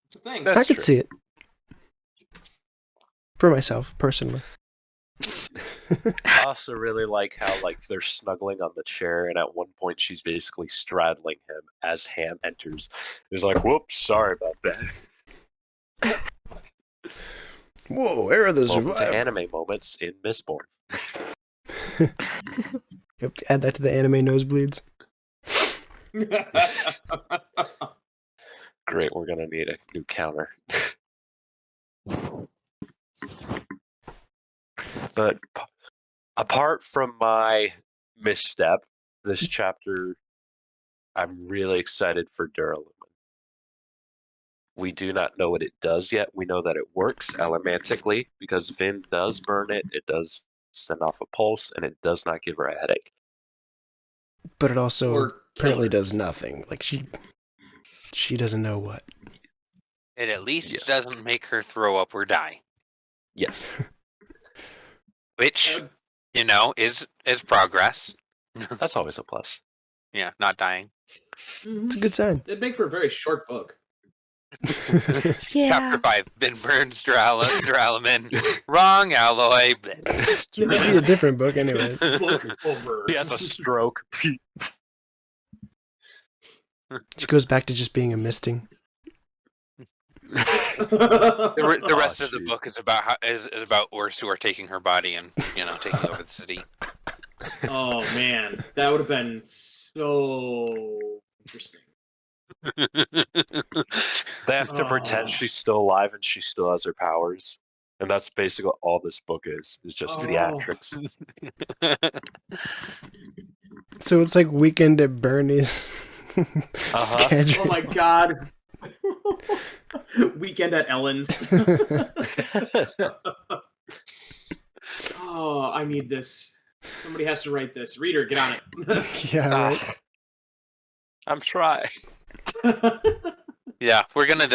it's a thing. That's I could true. see it. For myself, personally. I also really like how they're snuggling on the chair, and at one point she's basically straddling him as Ham enters. He's like, "Whoops, sorry about that." Whoa, where are the Welcome to survivors? anime moments in Mistborn. Yep, add that to the anime nosebleeds. Great, we're gonna need a new counter. But apart from my misstep, this chapter, I'm really excited for duralumin. We do not know what it does yet. We know that it works elementically because Vin does burn it. It does send off a pulse, and it does not give her a headache. But it also Or apparently killer. does nothing. Like, she doesn't know what. It at least Yes. doesn't make her throw up or die, Yes. which is progress. That's always a plus. Yeah, not dying. It's a good sign. It'd make for a very short book. Yeah. Chapter 5: Ben burns duralumin. Wrong alloy. It'd be a different book anyways. Book over. He has a stroke. She goes back to just being a misting. The rest of the shoot. book is about is about OreSeur taking her body and taking over the city. Oh man, that would have been so interesting. They have to pretend she's still alive and she still has her powers. And that's basically all this book is just Oh. theatrics. So it's like Weekend at Bernie's schedule. Oh my god. Weekend at Ellen's. Oh, I need this. Somebody has to write this. Reader, get on it. Yeah, right. I'm trying. Yeah, we're gonna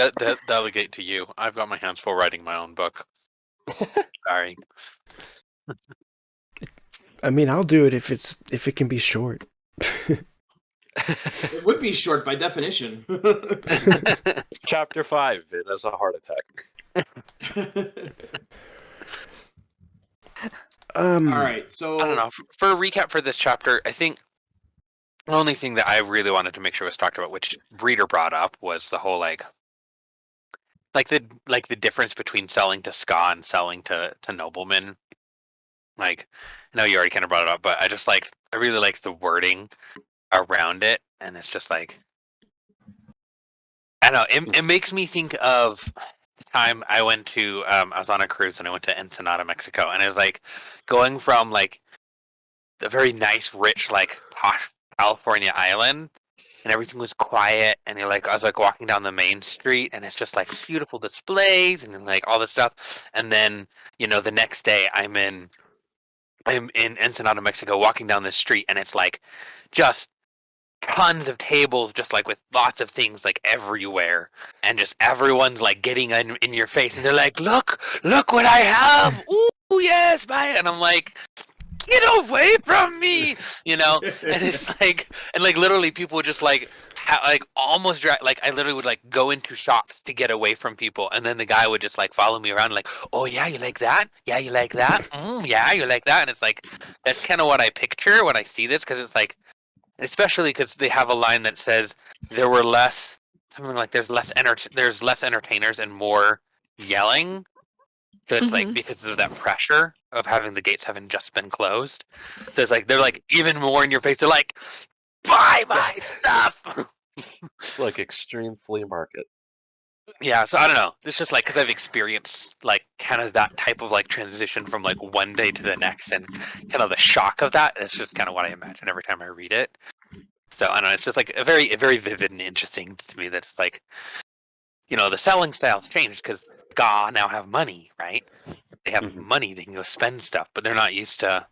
delegate to you. I've got my hands full writing my own book. Sorry. I mean, I'll do it if it can be short. It would be short by definition. Chapter 5, it has a heart attack. All right, so I don't know. For a recap for this chapter, I think the only thing that I really wanted to make sure was talked about, which Reader brought up, was the whole like the difference between selling to ska and selling to noblemen. Like, I know you already kind of brought it up, but I really like the wording around it, and it's just like, I don't know. It makes me think of the time I went to I was on a cruise and I went to Ensenada, Mexico, and it was like going from like a very nice, rich, like posh California island, and everything was quiet, and I was like walking down the main street, and it's just like beautiful displays and like all this stuff, and then the next day I'm in Ensenada, Mexico, walking down this street, and it's like just tons of tables, just like with lots of things like everywhere, and just everyone's like getting in your face, and they're like, look what I have, ooh yes, bye, and I'm like, get away from me, and it's like, and like literally people just like almost like I literally would like go into shops to get away from people, and then the guy would just like follow me around like, oh yeah, you like that, yeah, you like that, yeah, you like that, and it's like that's kind of what I picture when I see this, because it's like, especially because they have a line that says there were less, something like there's less entertainers and more yelling. So it's like because of that pressure of having the gates having just been closed. So it's like they're like even more in your face. They're like, buy my stuff. It's like extreme flea market. Yeah, so I don't know. It's just like because I've experienced like kind of that type of like transition from like one day to the next, and kind of the shock of that. It's just kind of what I imagine every time I read it. So I don't know. It's just like a very vivid and interesting to me. That's like, the selling styles changed because Ga now have money, right? They have money. They can go spend stuff, but they're not used to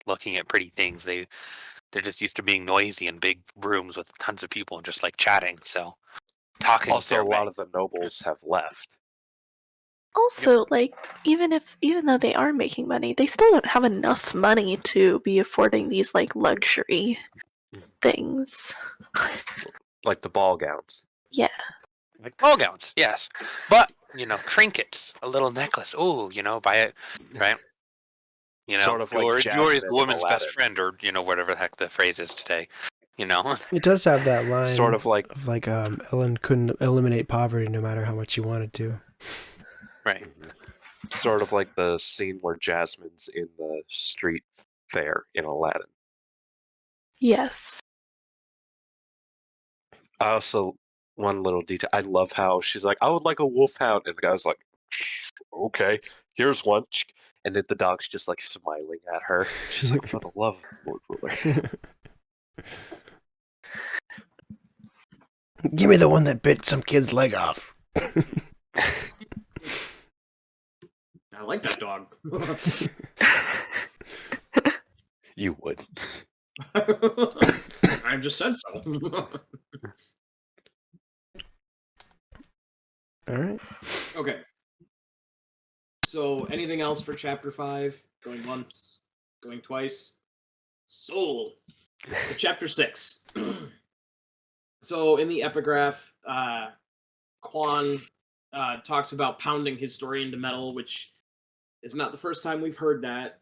looking at pretty things. They're just used to being noisy in big rooms with tons of people and just like chatting. So talking. Also, a lot of the nobles have left. Also, like, even though they are making money, they still don't have enough money to be affording these like luxury things. Like the ball gowns. Yeah. Like ball gowns, yes. But, trinkets, a little necklace. Oh, buy it, right? Sort of like Glory is the woman's Aladdin. best friend, or whatever the heck the phrase is today. It does have that line, Sort of like Ellen couldn't eliminate poverty no matter how much she wanted to. Right. Sort of like the scene where Jasmine's in the street fair in Aladdin. Yes. I also, one little detail, I love how she's like, I would like a wolfhound, and the guy's like, okay, here's one, and then the dog's just like smiling at her. She's like, for the love of the Lord Ruler. Give me the one that bit some kid's leg off. I like that dog. You would. I just said so. All right. Okay. So, anything else for Chapter 5? Going once, going twice. Sold. To Chapter 6. So, in the epigraph, Quan talks about pounding his story into metal, which is not the first time we've heard that.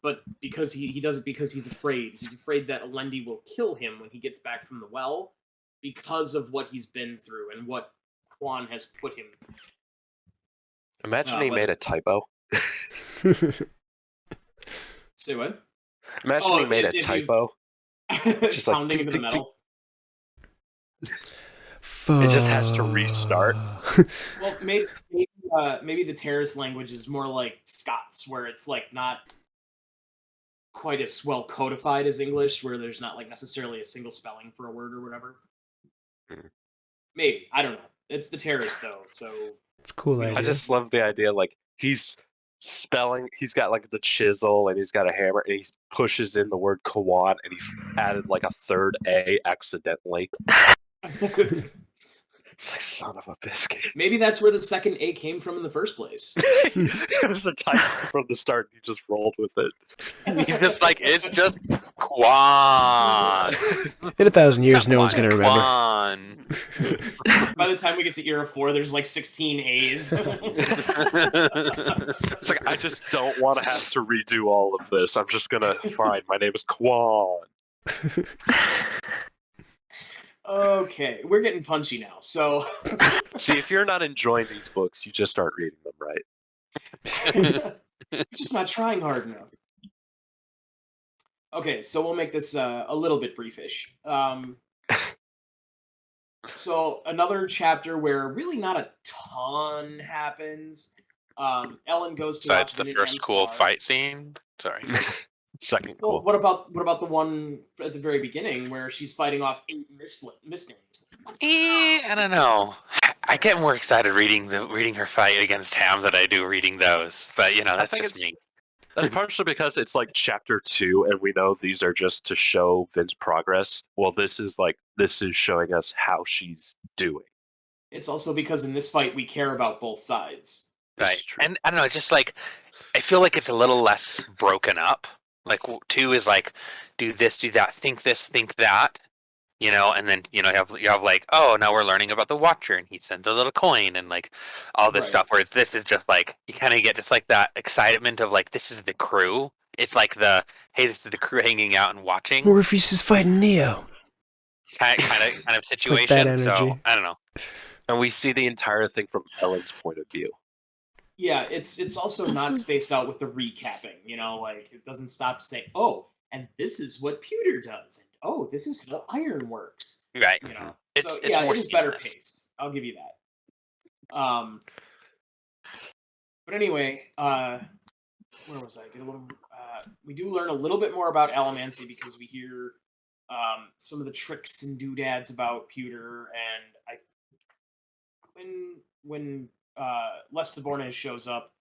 But because he does it because he's afraid. He's afraid that Alendi will kill him when he gets back from the well because of what he's been through and what Quan has put him through. Imagine he made a typo. Say what? Imagine he made a typo. Just like pounding into the metal. It just has to restart. Well, maybe maybe the terrace language is more like Scots, where it's like not quite as well codified as English, where there's not like necessarily a single spelling for a word or whatever. Maybe, I don't know. It's the terrace though, so It's a cool idea. I just love the idea, like, he's got like the chisel and he's got a hammer and he pushes in the word Kawan and he added like a third A accidentally. It's like, son of a biscuit. maybe that's where the second A came from in the first place. It was a typo from the start. He just rolled with it. He's just like, it's just Quan. In 1,000 years, no one's gonna remember. Quan. By the time we get to Era 4, there's like 16 A's. It's like, I just don't want to have to redo all of this. I'm just gonna fine. My name is Quan. Okay, we're getting punchy now. So, See, if you're not enjoying these books, you just aren't reading them right. you're just not trying hard enough. Okay, so we'll make this a little bit briefish. So another chapter where really not a ton happens. Ellen goes to Besides watch the Vin first and cool Star. fight scene. Sorry. Second Well, cool. what about the one at the very beginning where she's fighting off 8 mist names? I don't know. I get more excited reading her fight against Ham than I do reading those. But that's think just it's- me. That's partially because it's like chapter 2, and we know these are just to show Vin's progress. Well, this is showing us how she's doing. It's also because in this fight we care about both sides. This Right. is true. And I don't know, it's just like I feel like it's a little less broken up. Like 2 is like do this, do that, think this, think that. And then you have like, oh, now we're learning about the Watcher and he sends a little coin and like all this Right. stuff, where this is just like you kind of get just like that excitement of like this is the crew. It's like the hey, this is the crew hanging out and watching Morpheus is fighting Neo. kind of like that situation. So energy. I don't know. And we see the entire thing from Ellen's point of view. Yeah, it's also not spaced out with the recapping. Like it doesn't stop saying, "Oh, and this is what pewter does," and "Oh, this is how iron works." Right. It's So it's yeah, more it is better seamless. paced. I'll give you that. But anyway, where was I? We do learn a little bit more about Allomancy because we hear some of the tricks and doodads about pewter, and when Lestiborne shows up,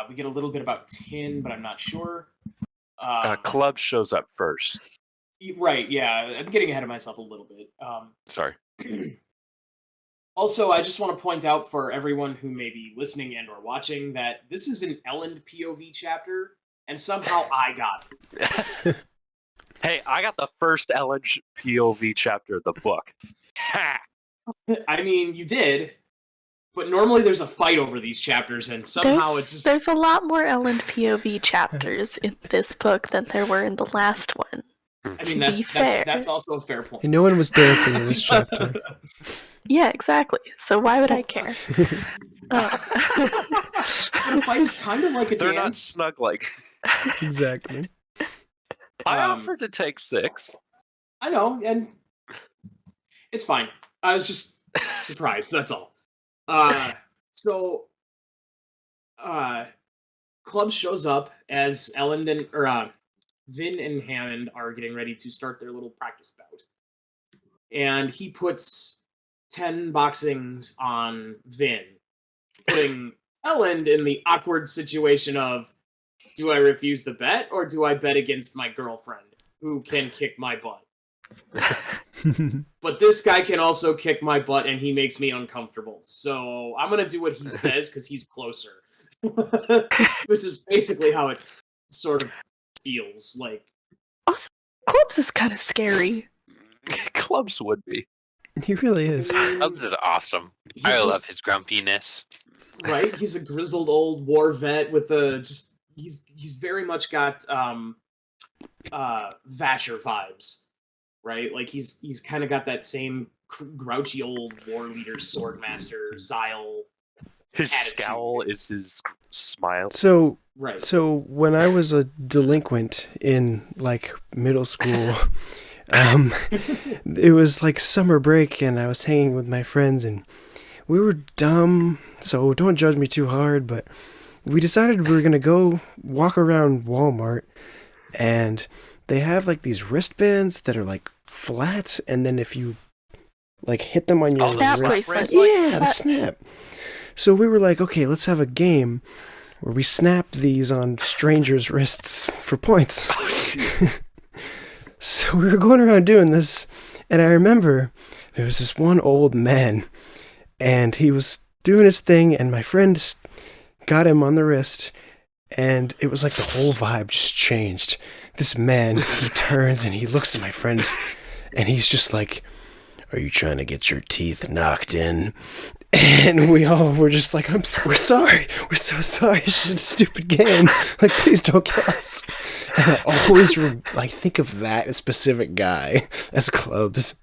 we get a little bit about tin, but I'm not sure. Club shows up first. Right, yeah, I'm getting ahead of myself a little bit. Sorry. Also, I just want to point out for everyone who may be listening and or watching that this is an Ellen POV chapter, and somehow I got it. Hey, I got the first Ellen POV chapter of the book. Ha! I mean, you did, but normally there's a fight over these chapters, and somehow it's just... There's a lot more Ellen POV chapters in this book than there were in the last one. I mean, to be fair. that's also a fair point. And no one was dancing in this chapter. Yeah, exactly. So why would I care? But a fight is kind of like a They're not dance. snug like. Exactly. I Um, offered to take 6. I know, and it's fine. I was just surprised, that's all. So, Club shows up as Ellen and Vin and Hammond are getting ready to start their little practice bout. And he puts 10 boxings on Vin, putting Ellen in the awkward situation of, do I refuse the bet or do I bet against my girlfriend who can kick my butt? But this guy can also kick my butt and he makes me uncomfortable. So I'm going to do what he says because he's closer. Which is basically how it sort of feels like. Also, Clubs is kind of scary. Clubs would be. He really is. Clubs is awesome. He's I just- love his grumpiness. Right? He's a grizzled old war vet with he's very much got Vasher vibes, right? Like he's kind of got that same grouchy old war leader, swordmaster, Zyle. His Attitude. scowl is his smile. So Right. So when I was a delinquent in like middle school, it was like summer break and I was hanging with my friends and we were dumb, so don't judge me too hard, but we decided we were going to go walk around Walmart, and they have like these wristbands that are like flat, and then if you like hit them on your Snap wrist, bracelet. yeah, the snap. So we were like, okay, let's have a game where we snap these on strangers' wrists for points. So we were going around doing this, and I remember there was this one old man, and he was doing his thing, and my friend got him on the wrist, and it was like the whole vibe just changed. This man, he turns and he looks at my friend, and he's just like, "Are you trying to get your teeth knocked in?" And we all were just like, we're sorry. We're so sorry. It's just a stupid game. Like, please don't kill us. And I always think of that specific guy as clubs.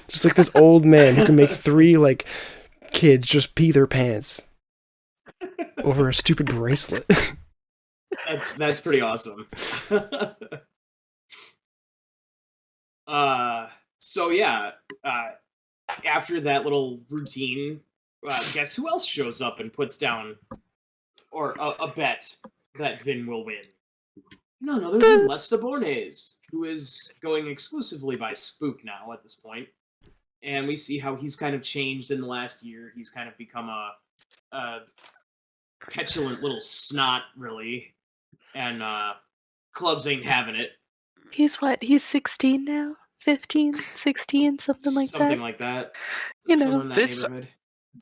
Just like this old man who can make 3 like kids just pee their pants over a stupid bracelet. That's pretty awesome. So yeah, after that little routine, guess who else shows up and puts down a bet that Vin will win? None other than Mistborn, who is going exclusively by Spook now at this point. And we see how he's kind of changed in the last year. He's kind of become a petulant little snot, really. And clubs ain't having it. He's what? He's 16 now? 15, 16, something like that. Something like that. You know. Somewhere in that neighborhood.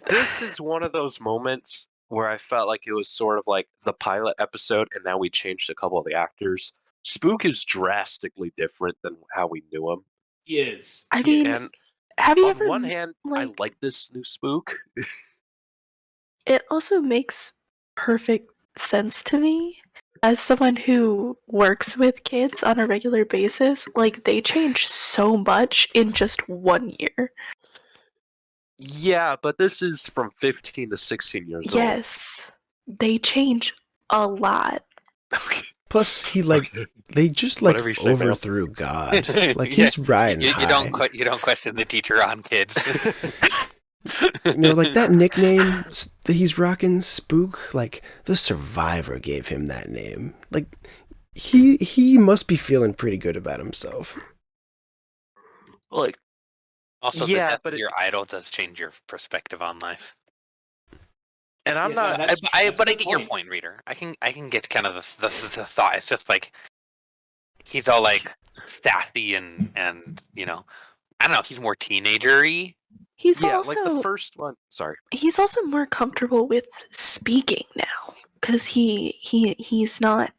This is one of those moments where I felt like it was sort of like the pilot episode, and now we changed a couple of the actors. Spook is drastically different than how we knew him. He is. I mean, And have you on ever, one hand, I like, like this new Spook. it also makes perfect sense to me as someone who works with kids on a regular basis. Like, they change so much in just 1 year. Yeah, but this is from 15 to 16 years old. Yes, they change a lot. Okay. Plus, they just Whatever you say, man. overthrew God. Like, he's riding You high. don't question the teacher on kids. Like that nickname that he's rocking, Spook, like the Survivor gave him that name. Like he must be feeling pretty good about himself. Like, Also, yeah, the death but of your idol does change your perspective on life. and I'm Yeah, not. that's I a good get your point, reader. I can get kind of the thought. It's just like he's all like sassy and you know, I don't know. He's more teenager-y. He's Yeah, also like the first one. Sorry. he's also more comfortable with speaking now because he's not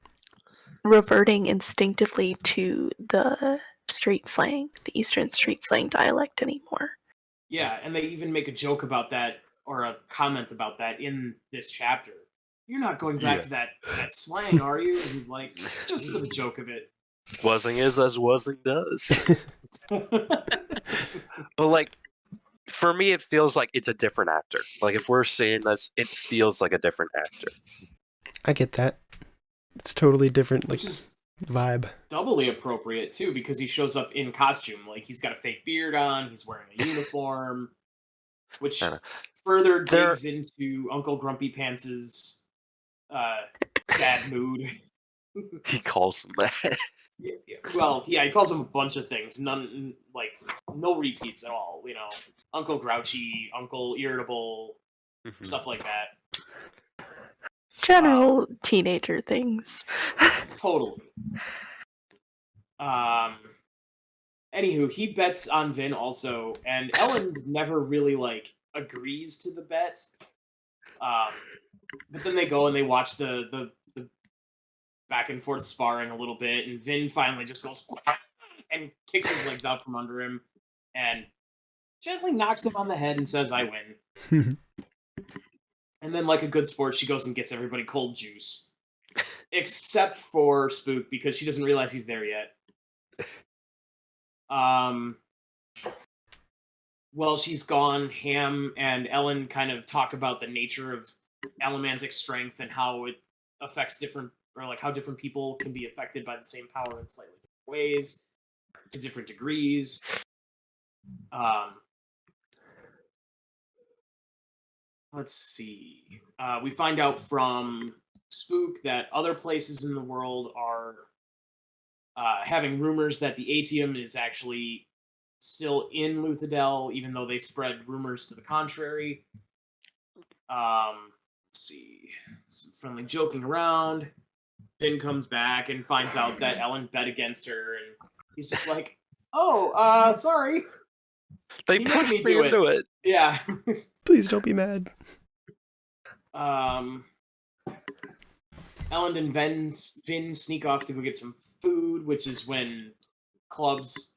reverting instinctively to the street slang, the Eastern street slang dialect anymore. Yeah, and they even make a joke about that, or a comment about that in this chapter. You're not going back to that slang, are you? And he's like, just for the joke of it. Wuzzing is as wuzzing does. But like, for me, it feels like it's a different actor. Like, if we're saying this, it feels like a different actor. I get that. It's totally different, like Which is vibe. doubly appropriate, too, because he shows up in costume. Like, he's got a fake beard on, he's wearing a uniform, which further digs into Uncle Grumpy Pants' bad mood. He calls him that. Well, yeah, he calls him a bunch of things. None, like, no repeats at all. You know, Uncle Grouchy, Uncle Irritable, stuff like that. General teenager things. Totally. Anywho, he bets on Vin also, and Ellen never really like agrees to the bet. But then they go and they watch the back and forth sparring a little bit, and Vin finally just goes and kicks his legs out from under him and gently knocks him on the head and says, "I win." And then, like a good sport, she goes and gets everybody cold juice. Except for Spook, because she doesn't realize he's there yet. While she's gone, Ham and Ellen kind of talk about the nature of elementic strength and how it affects different, or like how different people can be affected by the same power in slightly different ways, to different degrees. let's see. We find out from Spook that other places in the world are having rumors that the Atium is actually still in Luthadel, even though they spread rumors to the contrary. Let's see. Some friendly joking around. Finn comes back and finds out that Ellen bet against her, and he's just like, "Oh, sorry." They He made pushed me me do into it. Yeah. Please don't be mad. Ellen and Vin sneak off to go get some food, which is when Clubs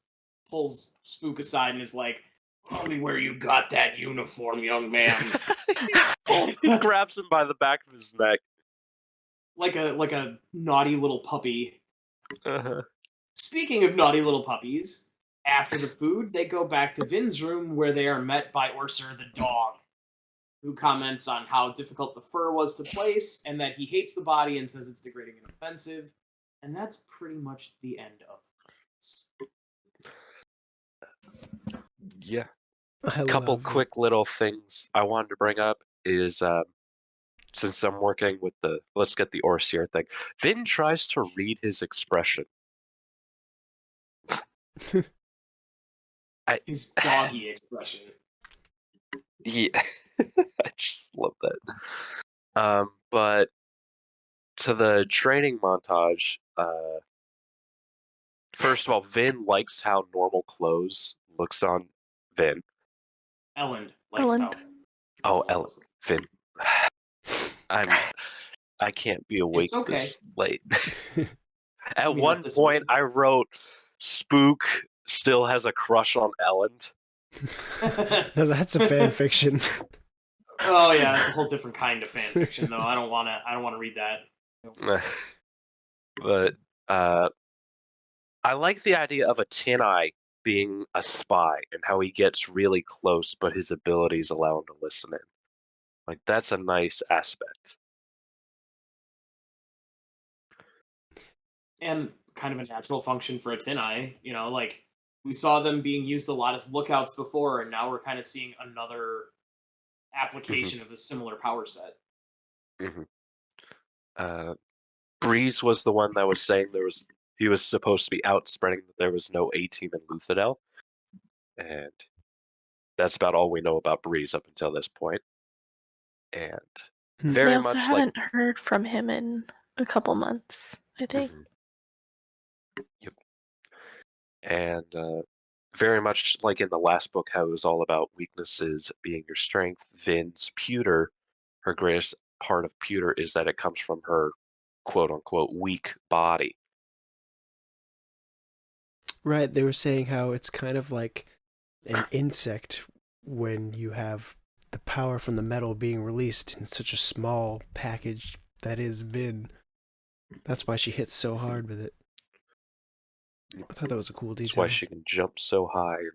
pulls Spook aside and is like, "Tell me where you got that uniform, young man." He grabs him by the back of his neck. like a naughty little puppy. Uh-huh. Speaking of naughty little puppies, after the food, they go back to Vin's room where they are met by OreSeur the dog, who comments on how difficult the fur was to place and that he hates the body and says it's degrading and offensive. And that's pretty much the end of this. Yeah. I A couple love quick little things I wanted to bring up is since I'm working with let's get the OreSeur thing. Vin tries to read his expression. His doggy expression. Yeah, I just love that. But to the training montage, first of all, Vin likes how normal clothes looks on Vin. Ellen likes Ellen. how. Oh, Ellen, Vin. I can't be awake okay. this late. At mean, one not this point, late. I wrote, "Spook still has a crush on Ellen." No, that's a fan fiction. Oh yeah, that's a whole different kind of fan fiction, though. I don't want to read that. But I like the idea of a Tin Eye being a spy and how he gets really close, but his abilities allow him to listen in. Like, that's a nice aspect. And kind of a natural function for a Tin Eye, like we saw them being used a lot as lookouts before, and now we're kind of seeing another application of a similar power set. Breeze was the one that was saying he was supposed to be out spreading that there was no A-team in Luthadel. And that's about all we know about Breeze up until this point. And very They also much haven't heard from him in a couple months, I think. Yep. And very much like in the last book, how it was all about weaknesses being your strength. Vin's pewter, her greatest part of pewter is that it comes from her quote-unquote weak body. Right, they were saying how it's kind of like an insect when you have the power from the metal being released in such a small package that is Vin. That's why she hits so hard with it. I thought that was a cool detail. That's why she can jump so high and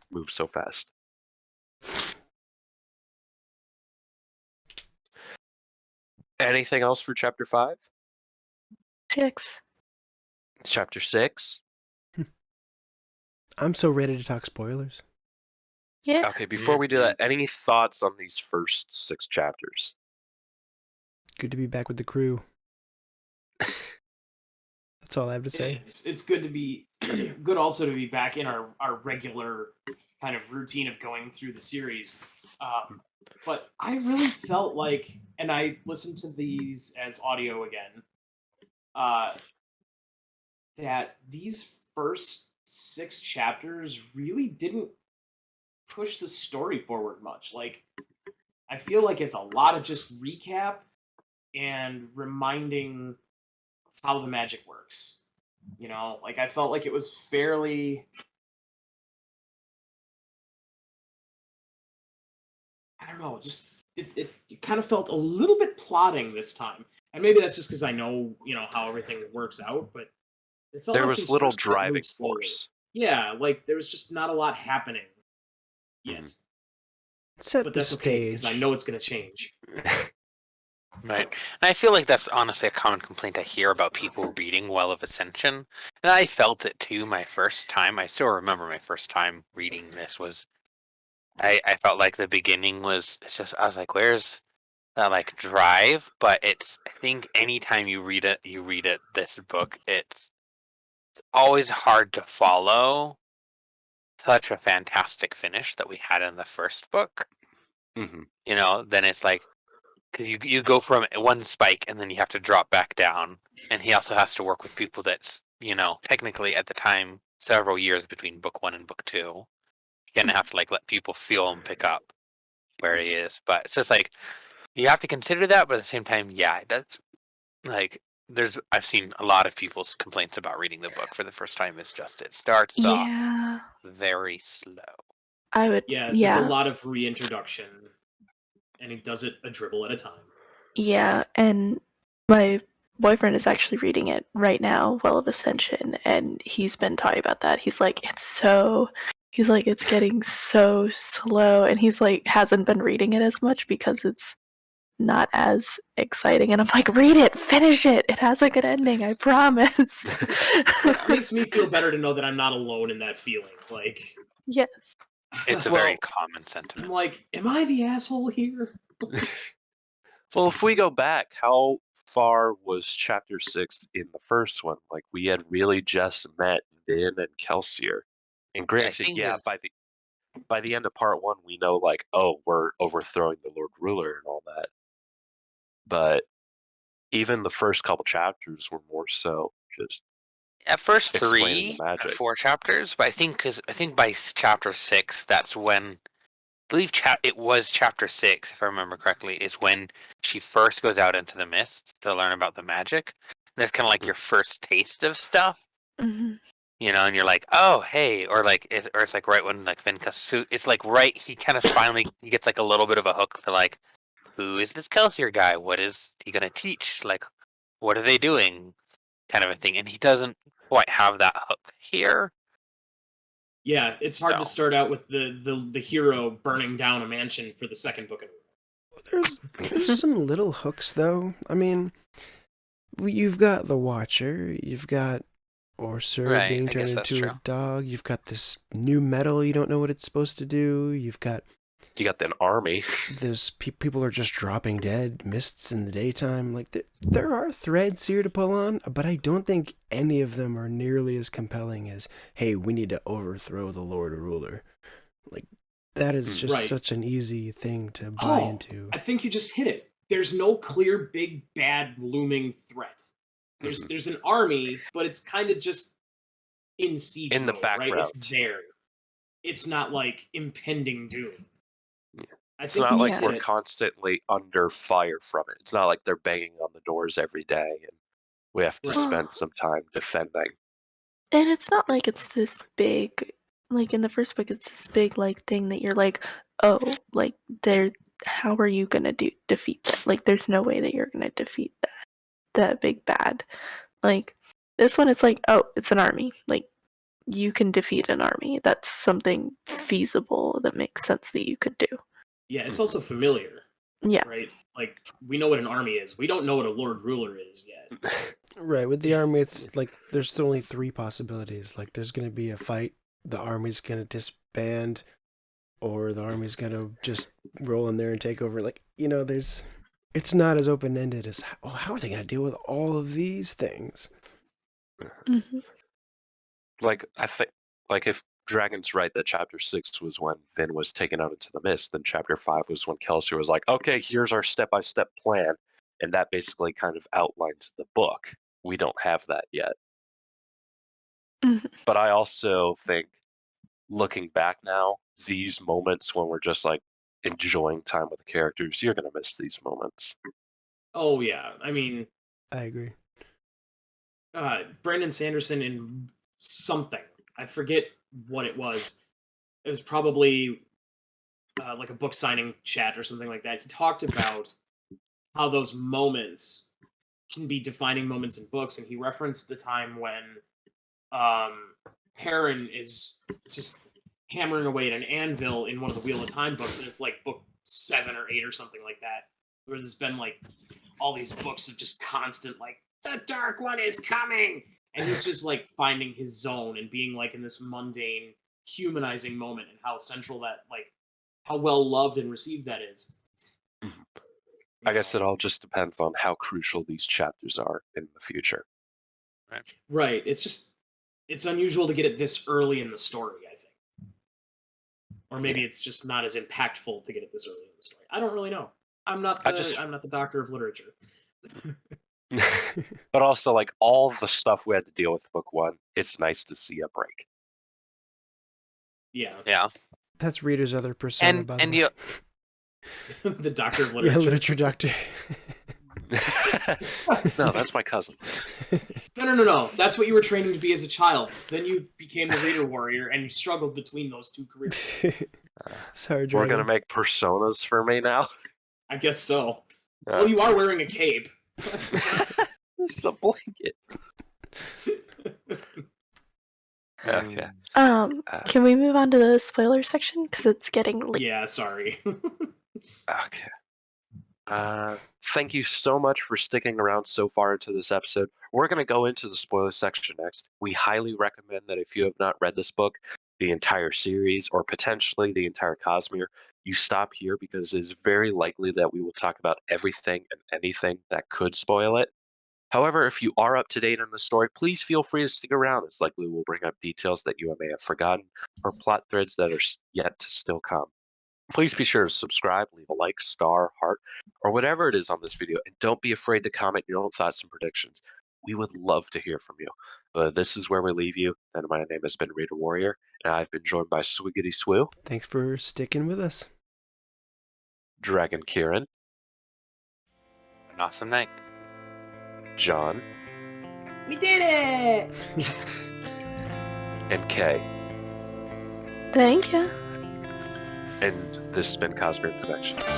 move so fast. Anything else for Chapter 5? 6. It's Chapter 6. I'm so ready to talk spoilers. Yeah. Okay, before we do that, any thoughts on these first 6 chapters? Good to be back with the crew. That's all I have to say. It's good to be good also to be back in our regular kind of routine of going through the series. But I really felt like, and I listened to these as audio again, that these first 6 chapters really didn't push the story forward much. Like, I feel like it's a lot of just recap and reminding how the magic works. Like I felt like it was fairly, I don't know, just it kind of felt a little bit plotting this time. And maybe that's just because I know, how everything works out, but it felt There like was these little first bit driving moved slowly. force. Yeah, like there was just not a lot happening yet. Set But the that's okay, stage. because I know it's going to change. Right. And I feel like that's honestly a common complaint I hear about people reading Well of Ascension. And I felt it too my first time. I still remember my first time reading this was I felt like the beginning was I was like, where's that like drive? But I think anytime you read it this book, it's always hard to follow such a fantastic finish that we had in the first book. Hmm. Then it's like, cause you go from one spike and then you have to drop back down, and he also has to work with people that's technically at the time several years between book 1 and book 2. You're gonna have to like let people feel and pick up where he is, but it's just like you have to consider that, but at the same time, yeah, it does. Like, I've seen a lot of people's complaints about reading the book for the first time. It's just it starts off Yeah. very slow. I would. Yeah, there's a Yeah. lot of reintroduction, and he does it a dribble at a time. Yeah, and my boyfriend is actually reading it right now, Well of Ascension, and he's been talking about that. He's like, it's getting so slow, and he's like, hasn't been reading it as much because it's not as exciting. And I'm like, read it, finish it. It has a good ending, I promise. It makes me feel better to know that I'm not alone in that feeling. Like, yes. It's a very common sentiment. I'm like, am I the asshole here? Well, if we go back, how far was chapter 6 in the first one? Like, we had really just met Vin and Kelsier. And granted, think yeah, is- by the end of part 1, we know, like, oh, we're overthrowing the Lord Ruler and all that. But even the first couple chapters were more so just At first explaining 3 the or magic. 4 chapters, but I think by chapter 6, that's when I believe it was chapter 6, if I remember correctly, is when she first goes out into the mist to learn about the magic. That's kind of like your first taste of stuff, Mm-hmm. and you're like, oh, hey, or it's like right when like Finn comes, so it's like right, he kind of finally he gets like a little bit of a hook for like, who is this Kelsier guy? What is he gonna teach? Like, what are they doing? Kind of a thing, and he doesn't quite have that hook here. Yeah, it's hard to So. start out with the hero burning down a mansion for the second book. There's some little hooks though. I mean, you've got the Watcher, you've got OreSeur Right, being I turned guess that's into true. a dog, you've got this new metal you don't know what it's supposed to do, you've got You got an army. there's people are just dropping dead, mists in the daytime. Like there are threads here to pull on, but I don't think any of them are nearly as compelling as, hey, we need to overthrow the Lord Ruler. Like that is just Right. such an easy thing to buy into. I think you just hit it. There's no clear big bad looming threat. There's an army, but it's kind of just in siege In the mode, right? background. It's there. It's not like impending doom. Yeah. I It's think not you like just we're hit it. constantly under fire from it. It's not like they're banging on the doors every day and we have to Right. spend some time defending. And it's not like it's this big, like in the first book, it's this big like thing that you're like, oh, like how are you gonna defeat that? Like, there's no way that you're gonna defeat that big bad. Like this one, it's like, oh, it's an army. Like you can defeat an army. That's something feasible that makes sense that you could do. Yeah, it's also familiar. Yeah. Right? Like, we know what an army is. We don't know what a Lord Ruler is yet. Right, with the army, it's like there's only 3 possibilities. Like there's going to be a fight, the army's going to disband, or the army's going to just roll in there and take over. Like, it's not as open-ended as, how are they going to deal with all of these things? Mm-hmm. Like, I think, like, if Dragon's right that chapter 6 was when Finn was taken out into the mist, then chapter 5 was when Kelsier was like, okay, here's our step-by-step plan. And that basically kind of outlines the book. We don't have that yet. Mm-hmm. But I also think, looking back now, these moments when we're just like enjoying time with the characters, you're going to miss these moments. Oh, yeah. I mean, I agree. Brandon Sanderson in something. I forget what it was. It was probably like a book signing chat or something like that. He talked about how those moments can be defining moments in books, and he referenced the time when Perrin is just hammering away at an anvil in one of the Wheel of Time books, and it's like book 7 or 8 or something like that, where there's been like all these books of just constant like, the Dark One is coming, and he's just like finding his zone and being like in this mundane, humanizing moment, and how central that like how well loved and received that is. I guess it all just depends on how crucial these chapters are in the future. Right. It's unusual to get it this early in the story, I think. Or maybe it's just not as impactful to get it this early in the story. I don't really know. I'm not the doctor of literature. But also, like, all the stuff we had to deal with book 1, it's nice to see a break. Yeah. Yeah. That's Reader's other persona, by the way. The doctor of Yeah, literature. literature doctor. No, that's my cousin. No. That's what you were training to be as a child. Then you became the reader warrior, and you struggled between those two careers. Sorry, We're Dragon. gonna make personas for me now. I guess so. Well, you are wearing a cape. It's a blanket. Okay. Can we move on to the spoiler section? Because it's getting late. Yeah, sorry. Okay. Thank you so much for sticking around so far into this episode. We're going to go into the spoiler section next. We highly recommend that if you have not read this book, the entire series, or potentially the entire Cosmere, you stop here because it is very likely that we will talk about everything and anything that could spoil it. However, if you are up to date on the story, please feel free to stick around. It's likely we'll bring up details that you may have forgotten or plot threads that are yet to still come. Please be sure to subscribe, leave a like, star, heart, or whatever it is on this video, and don't be afraid to comment your own thoughts and predictions. We would love to hear from you. This is where we leave you. And my name has been ReaderWarrior, and I've been joined by Swiggity Swoo. Thanks for sticking with us. DragonKeiran. An awesome night. John. We did it! And Kay. Thank you. And this has been Cosmere Connections.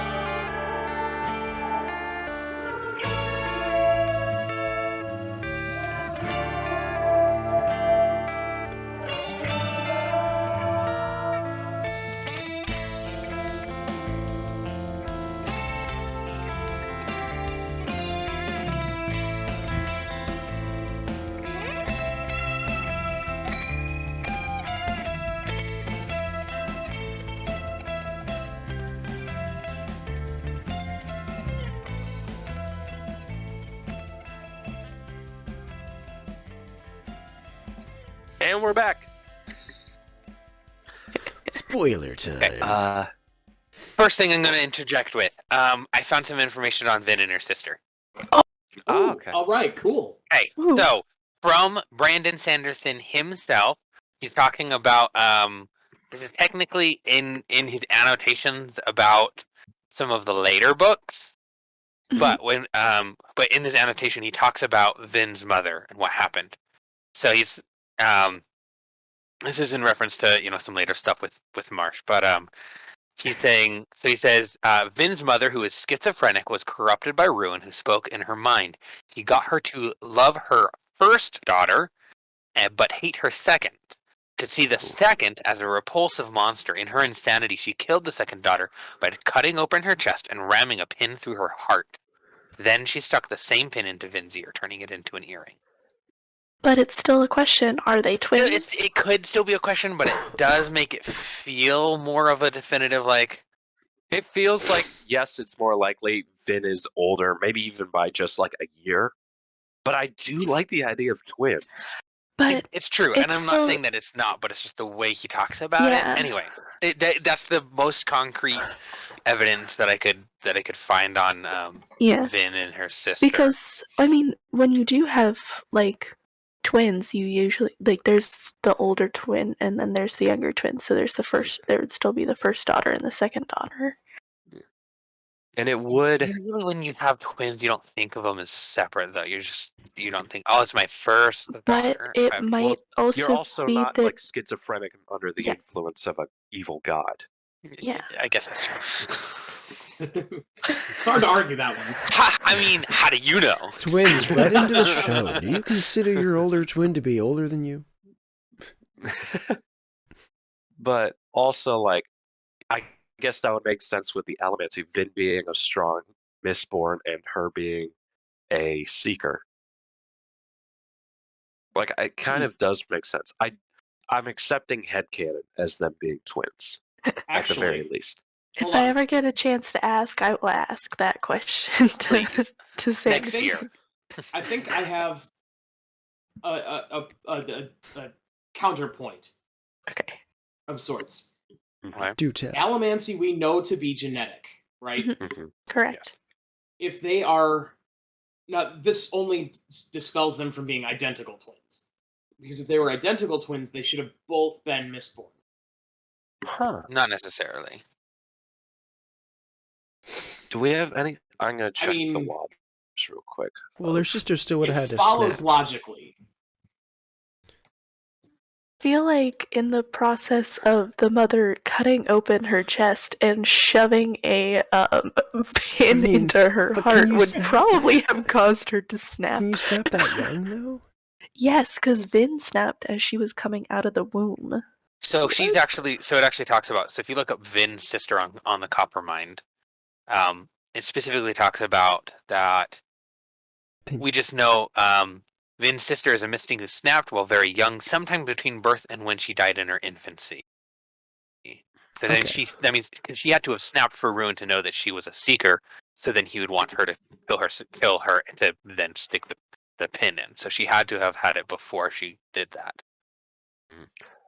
And we're back. Spoiler time. Okay. First thing I'm going to interject with. I found some information on Vin and her sister. Oh, okay. All right, cool. Okay, Ooh. so from Brandon Sanderson himself, he's talking about this is technically in his annotations about some of the later books, but but in his annotation he talks about Vin's mother and what happened. So he's this is in reference to some later stuff with Marsh, but he's saying, so he says, Vin's mother, who is schizophrenic, was corrupted by Ruin, who spoke in her mind. He got her to love her first daughter, but hate her second. To see the second as a repulsive monster. In her insanity, she killed the second daughter by cutting open her chest and ramming a pin through her heart. Then she stuck the same pin into Vin's ear, turning it into an earring. But it's still a question. Are they twins? It could still be a question, but it does make it feel more of a definitive, like... It feels like, yes, it's more likely Vin is older, maybe even by just like a year. But I do like the idea of twins. But it's true, and I'm not saying that it's not, but it's just the way he talks about it. Anyway, that's the most concrete evidence that I could find on Vin and her sister. Because I mean, when you do have like twins, you usually there's the older twin and then there's the younger twin. So there's there would still be the first daughter and the second daughter. And it would. Usually when you have twins, you don't think of them as separate, though. You don't think, oh, it's my first daughter. But it might also you're also be not that, like schizophrenic and under the influence of an evil god. Yeah, I guess that's true. It's hard to argue that one. I mean, how do you know? Twins, right into the show. Do you consider your older twin to be older than you? But also, like, I guess that would make sense with the elements of Vin being a strong Mistborn and her being a seeker. Like, it kind of does make sense. I'm accepting headcanon as them being twins, at the very least. If I ever get a chance to ask, I will ask that question Please. to say Next year. I think I have a counterpoint Okay. of sorts. Okay. Do tell. Allomancy we know to be genetic, right? Mhm. Correct. If they are now, this only dispels them from being identical twins, because if they were identical twins, they should have both been Mistborn. Huh. Not necessarily. Do we have any? I'm gonna check the mean- WOA just real quick. Well, their sister still would have had It to follows snap. logically. Feel like in the process of the mother cutting open her chest and shoving a pin mean, into her but can heart you would snap probably that? have caused her to snap. Can you snap that young though? Yes, because Vin snapped as she was coming out of the womb. So she's What? actually. So it actually talks about. So if you look up Vin's sister on the Coppermind, it specifically talks about that. We just know Vin's sister is a mystic who snapped while very young, sometime between birth and when she died in her infancy. So then Okay. that means because she had to have snapped for Ruin to know that she was a seeker. So then he would want her to kill her, to then stick the pin in. So she had to have had it before she did that.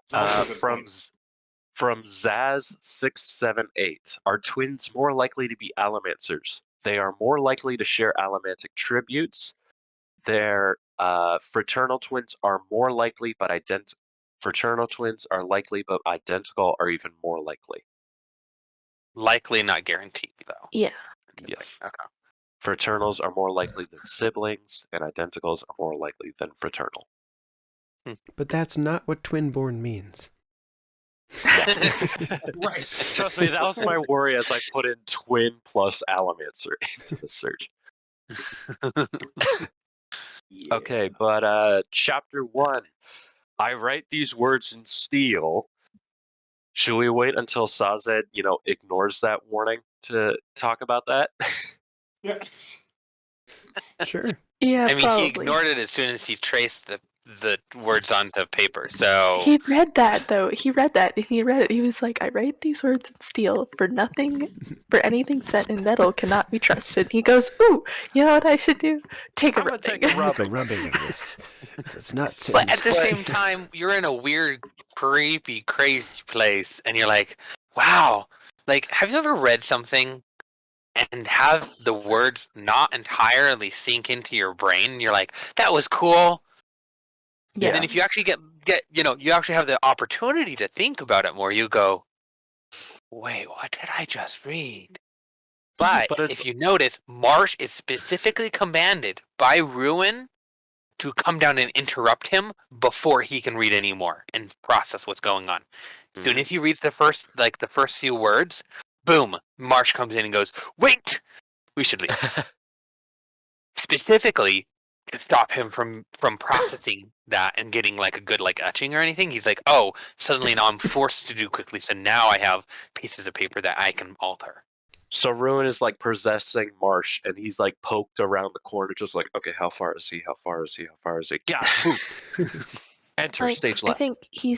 It's also a good From point. from Zaz678, are twins more likely to be Allomancers? They are more likely to share allomantic tributes. Their fraternal twins are more likely, but fraternal twins are likely, but identical are even more likely. Likely, not guaranteed, though. Yeah. Yes. Okay. Fraternals are more likely than siblings, and identicals are more likely than fraternal. But that's not what twin-born means. Right. Trust me, that was my worry as I put in twin plus Allomancer into the search. Yeah. Okay, but chapter 1. I write these words in steel. Should we wait until Sazed, ignores that warning to talk about that? Yeah. Sure. Yeah, I mean, probably. he ignored it as soon as he traced the words onto paper. So He read that though. He read that and he read it. He was like, "I write these words in steel. For anything set in metal cannot be trusted." He goes, "Ooh, you know what I should do? Take a I'm gonna rubbing." take a Rub the rubbing. rubbing of this. It's not set but in at the stone. same time, you're in a weird, creepy, crazy place, and you're like, "Wow!" Like, have you ever read something and have the words not entirely sink into your brain? And you're like, "That was cool." Yeah. And then if you actually get you actually have the opportunity to think about it more, you go, "Wait, what did I just read?" But But it's if you notice, Marsh is specifically commanded by Ruin to come down and interrupt him before he can read anymore and process what's going on. Soon as he reads the first few words, boom, Marsh comes in and goes, "Wait, we should leave." Specifically to stop him from processing that and getting like a good like etching or anything. He's like, "Oh, suddenly now I'm forced to do quickly, so now I have pieces of paper that I can alter." So Ruin is like possessing Marsh, and he's like poked around the corner, just like, okay, how far is he? How far is he? How far is he? Got it. Boom. Enter Like, stage I left. think he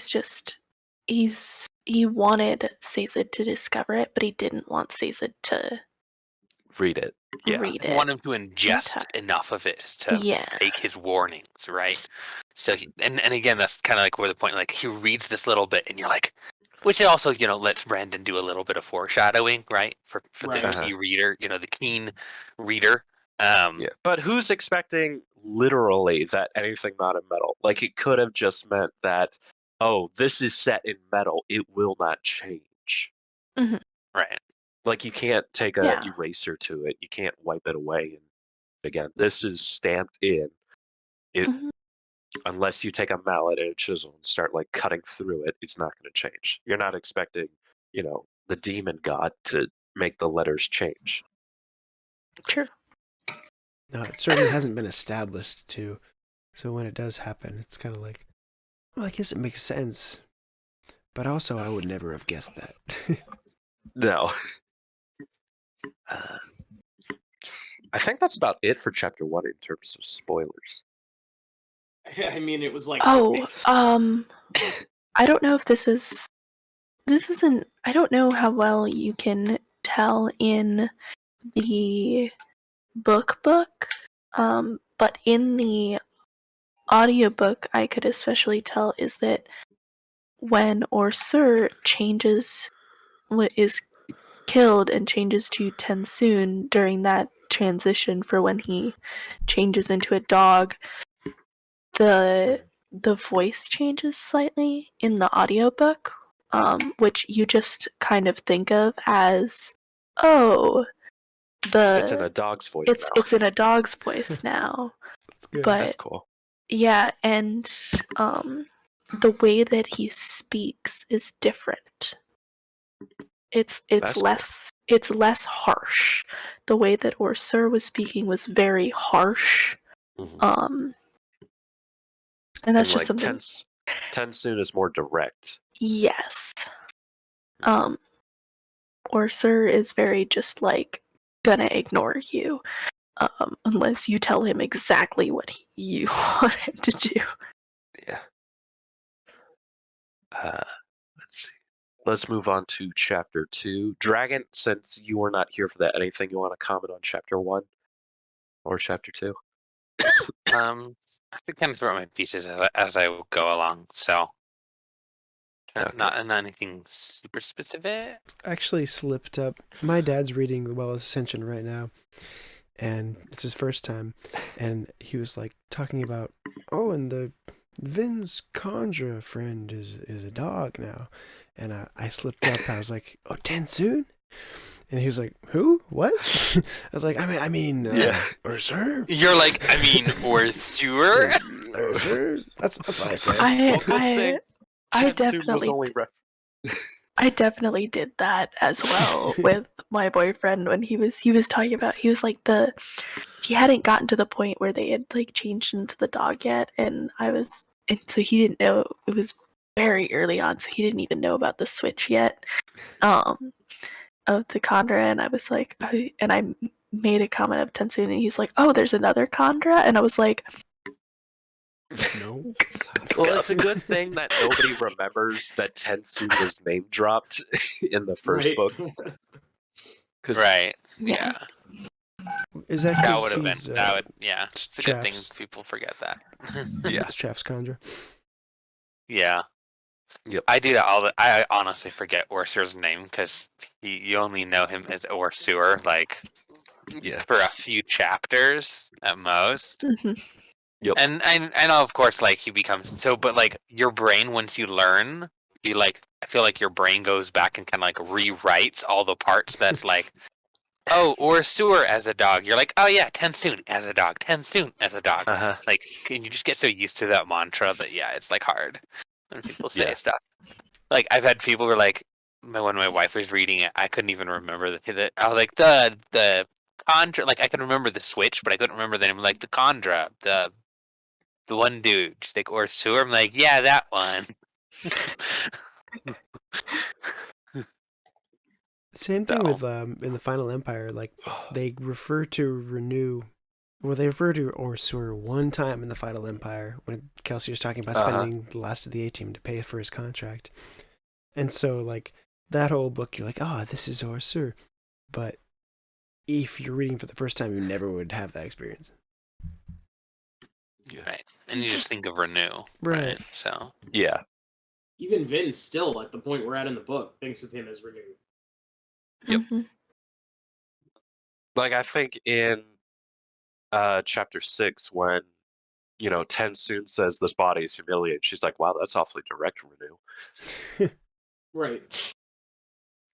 wanted Sazed to discover it, but he didn't want Sazed to Read it. Yeah. read I it. want him to ingest Entire- enough of it to Yeah. take his warnings, right? So, and again, that's kind of like where the point, like he reads this little bit, and you're like, which also, lets Brandon do a little bit of foreshadowing, right? For Right. the key reader, the keen reader. Yeah. But who's expecting literally that anything not in metal? Like it could have just meant that, oh, this is set in metal. It will not change. Right. Like you can't take a Yeah. eraser to it. You can't wipe it away. And again, this is stamped in. It Mhm. unless you take a mallet and a chisel and start like cutting through it, it's not going to change. You're not expecting, the demon god to make the letters change. True. No, it certainly hasn't been established to. So when it does happen, it's kind of like, well, I guess it makes sense. But also, I would never have guessed that. No. I think that's about it for chapter 1 in terms of spoilers. I mean, it was like. Oh, I don't know if this this isn't. I don't know how well you can tell in the book, but in the audiobook, I could especially tell is that when OreSeur is killed and changes to Tensoon during that transition for when he changes into a dog, the voice changes slightly in the audiobook, which you just kind of think of as, oh, It's in a dog's voice now. it's in a dog's voice now. That's good. That's But cool. yeah, and the way that he speaks is different. It's That's cool. less harsh. The way that OreSeur was speaking was very harsh. Mhm. And that's And, just like, something. Tensoon is more direct. Yes. OreSeur is very just like gonna ignore you, unless you tell him exactly what you want him to do. Yeah. Let's see. Let's move on to chapter 2. Dragon, since you were not here for that, anything you want to comment on chapter 1 or chapter 2? I could kind of throw out my pieces as I go along, so Okay. not anything super specific. Actually slipped up. My dad's reading the Well of Ascension right now, and it's his first time, and he was like talking about, oh, and the Vin's Conjure friend is a dog now, and I slipped up. I was like, oh, Tensoon? And he was like, who? What? I was like, I mean, Yeah. OreSeur? You're like, I mean, OreSeur? OreSeur? That's what I said. I Tensoon was only I definitely did that as well with my boyfriend when he was talking about, he was like, he hadn't gotten to the point where they had like changed into the dog yet, and so he didn't know, it was very early on, so he didn't even know about the switch yet of the Kandra, and I was like, and I made a comment of Tensoon, and he's like, oh, there's another Kandra, and I was like, No. Well, it's a good thing that nobody remembers that Tensoon was name dropped in the first book. Right. yeah. Is that That 'cause would have been. he's, That would. Yeah. It's a good thing Chaff's- people forget that. Yeah. It's Chaff's Conjure. Yeah. Yep. I do that all the. I honestly forget OreSeur's name because you only know him as OreSeur like Yeah. for a few chapters at most. Mhm. Yep. And I know, of course, like he becomes so, but like your brain, once you learn, you like. I feel like your brain goes back and kind of like rewrites all the parts that's like, oh, OreSeur as a dog. You're like, oh yeah, Tensoon as a dog. Tensoon as a dog. Uh-huh. Like, can you just get so used to that mantra that yeah, it's like hard when people say Yeah. stuff. Like I've had people who are like, when my wife was reading it, I couldn't even remember the I was like the Condra, like I can remember the switch, but I couldn't remember the name. Like the Condra, the one dude, just like OreSeur. I'm like, yeah, that one. Same thing No. with in the Final Empire, like they refer to Renew, well, they refer to OreSeur one time in the Final Empire when Kelsier's talking about spending the last of the A-Team to pay for his contract, and so like that whole book, you're like, oh, this is OreSeur, but if you're reading for the first time, you never would have that experience. Yeah. Right, and you just think of Renew, Right. So Yeah. Even Vin still, at the point we're at in the book, thinks of him as Renew. Yep. Mhm. Like I think in chapter 6 when Tensoon says this body is humiliated, she's like, wow, that's awfully direct, Renew. Right.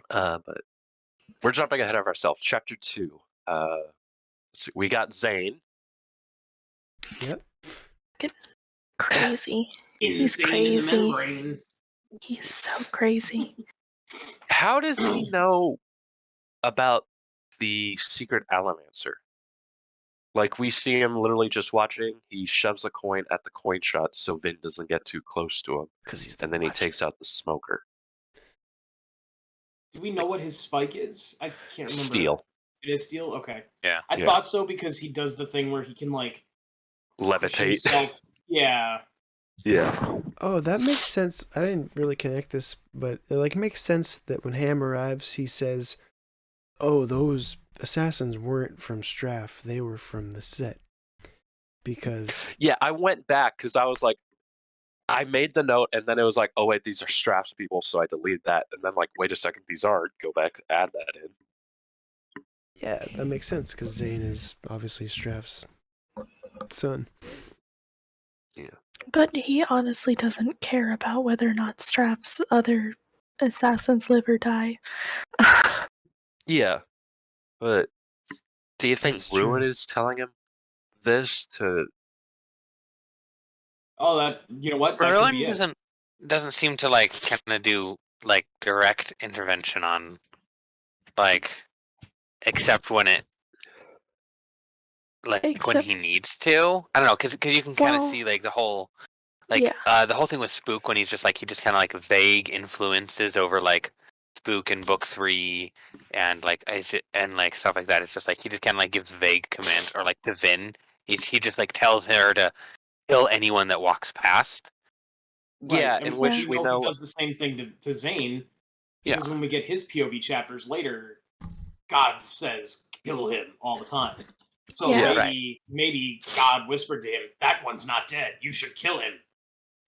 But we're jumping ahead of ourselves. Chapter 2. Let's see, we got Zane. Yep. Crazy. He's Insane in the crazy. membrane. He's so crazy. How does he know about the secret Alamancer? Like, we see him literally just watching. He shoves a coin at the coin shot so Vin doesn't get too close to him. Because he's And then he takes out the smoker. Do we know what his spike is? I can't remember. Steel. It is steel? Okay. yeah. I Yeah. thought so because he does the thing where he can, like, push Levitate. himself. Yeah. Yeah. Oh, that makes sense. I didn't really connect this, but it like makes sense that when Ham arrives, he says, "Oh, those assassins weren't from Straff; they were from the set." Because Yeah, I went back because I was like, I made the note, and then it was like, oh wait, these are Straff's people, so I deleted that, and then like, wait a second, these aren't. Go back, add that in. yeah, that makes sense because Zane is obviously Straff's son. Yeah. But he honestly doesn't care about whether or not Straff's other assassins live or die. Yeah, but do you think That's Ruin true. is telling him this to? Oh, that you know what? That could be Merlin it. doesn't seem to like kind of do like direct intervention on like except when it like when Except, he needs to. I don't know because you can kind of well, see like the whole yeah. the whole thing with Spook when he's just like he just kind of like vague influences over like Spook in book 3 and like and like stuff like that. It's just like he just kind of like gives vague command or like to Vin. He just like tells her to kill anyone that walks past. Right. Yeah, I in mean, which even we though he know. does the same thing to Zane, Yeah. because when we get his POV chapters later, God says kill him all the time. So Yeah. maybe God whispered to him, "That one's not dead. You should kill him."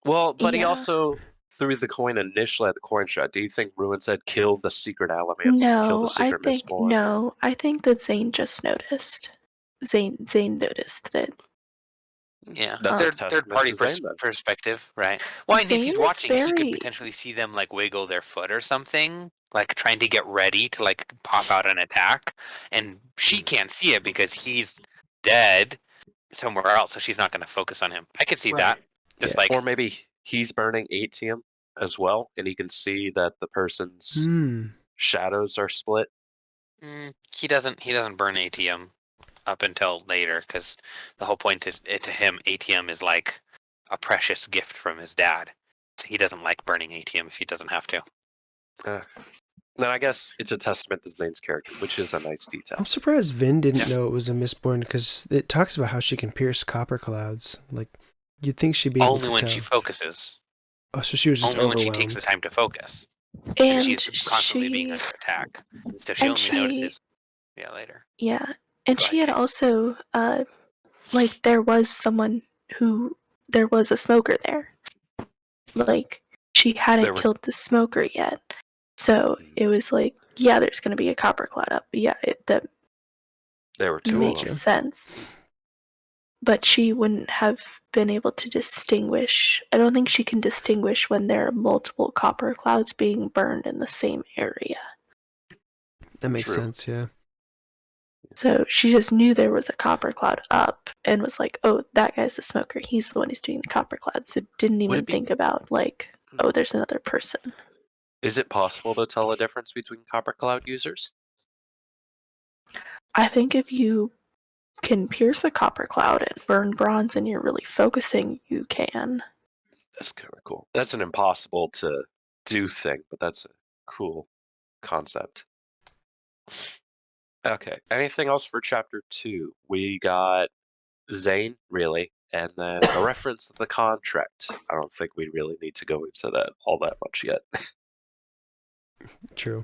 Well, but he Yeah. also threw the coin initially at the coin shot. Do you think Ruin said kill the secret Alamance and kill the secret Mistborn? I think that Zane just noticed. Zane noticed that Yeah, That's a third testament party to Zane then. perspective, right? Well, and if Zane he's is watching, he could very potentially see them like wiggle their foot or something, like trying to get ready to like pop out an attack, and she can't see it because he's dead somewhere else, so she's not going to focus on him. I could see that. Right. Just Yeah. like Or maybe he's burning ATM as well, and he can see that the person's shadows are split. he doesn't burn ATM up until later because the whole point is to him ATM is like a precious gift from his dad. So he doesn't like burning ATM if he doesn't have to. Then I guess it's a testament to Zane's character, which is a nice detail. I'm surprised Vin didn't know it was a Mistborn because it talks about how she can pierce copper clouds. Like, you'd think she'd be able Only to when tell. she focuses. Oh, so she was just Only when she takes the overwhelmed. time to focus. And and she's constantly being she under attack. So she and only she notices later. yeah. And Go she ahead, had Jake. also like there was a smoker there. Like she There hadn't were- killed the smoker yet. So it was like, yeah, there's gonna be a copper cloud up. Yeah, that There were two of makes them. sense. But she wouldn't have been able to distinguish. I don't think she can distinguish when there are multiple copper clouds being burned in the same area. That makes True. sense, yeah. So she just knew there was a copper cloud up and was like, oh, that guy's the smoker. He's the one who's doing the copper cloud. So didn't even think about, like, oh, there's another person. Is it possible to tell a difference between Copper Cloud users? I think if you can pierce a copper cloud and burn bronze and you're really focusing, you can. That's kind of cool. That's an impossible to do thing, but that's a cool concept. Okay, anything else for chapter 2? We got Zane, really, and then a reference to the contract. I don't think we really need to go into that all that much yet. True.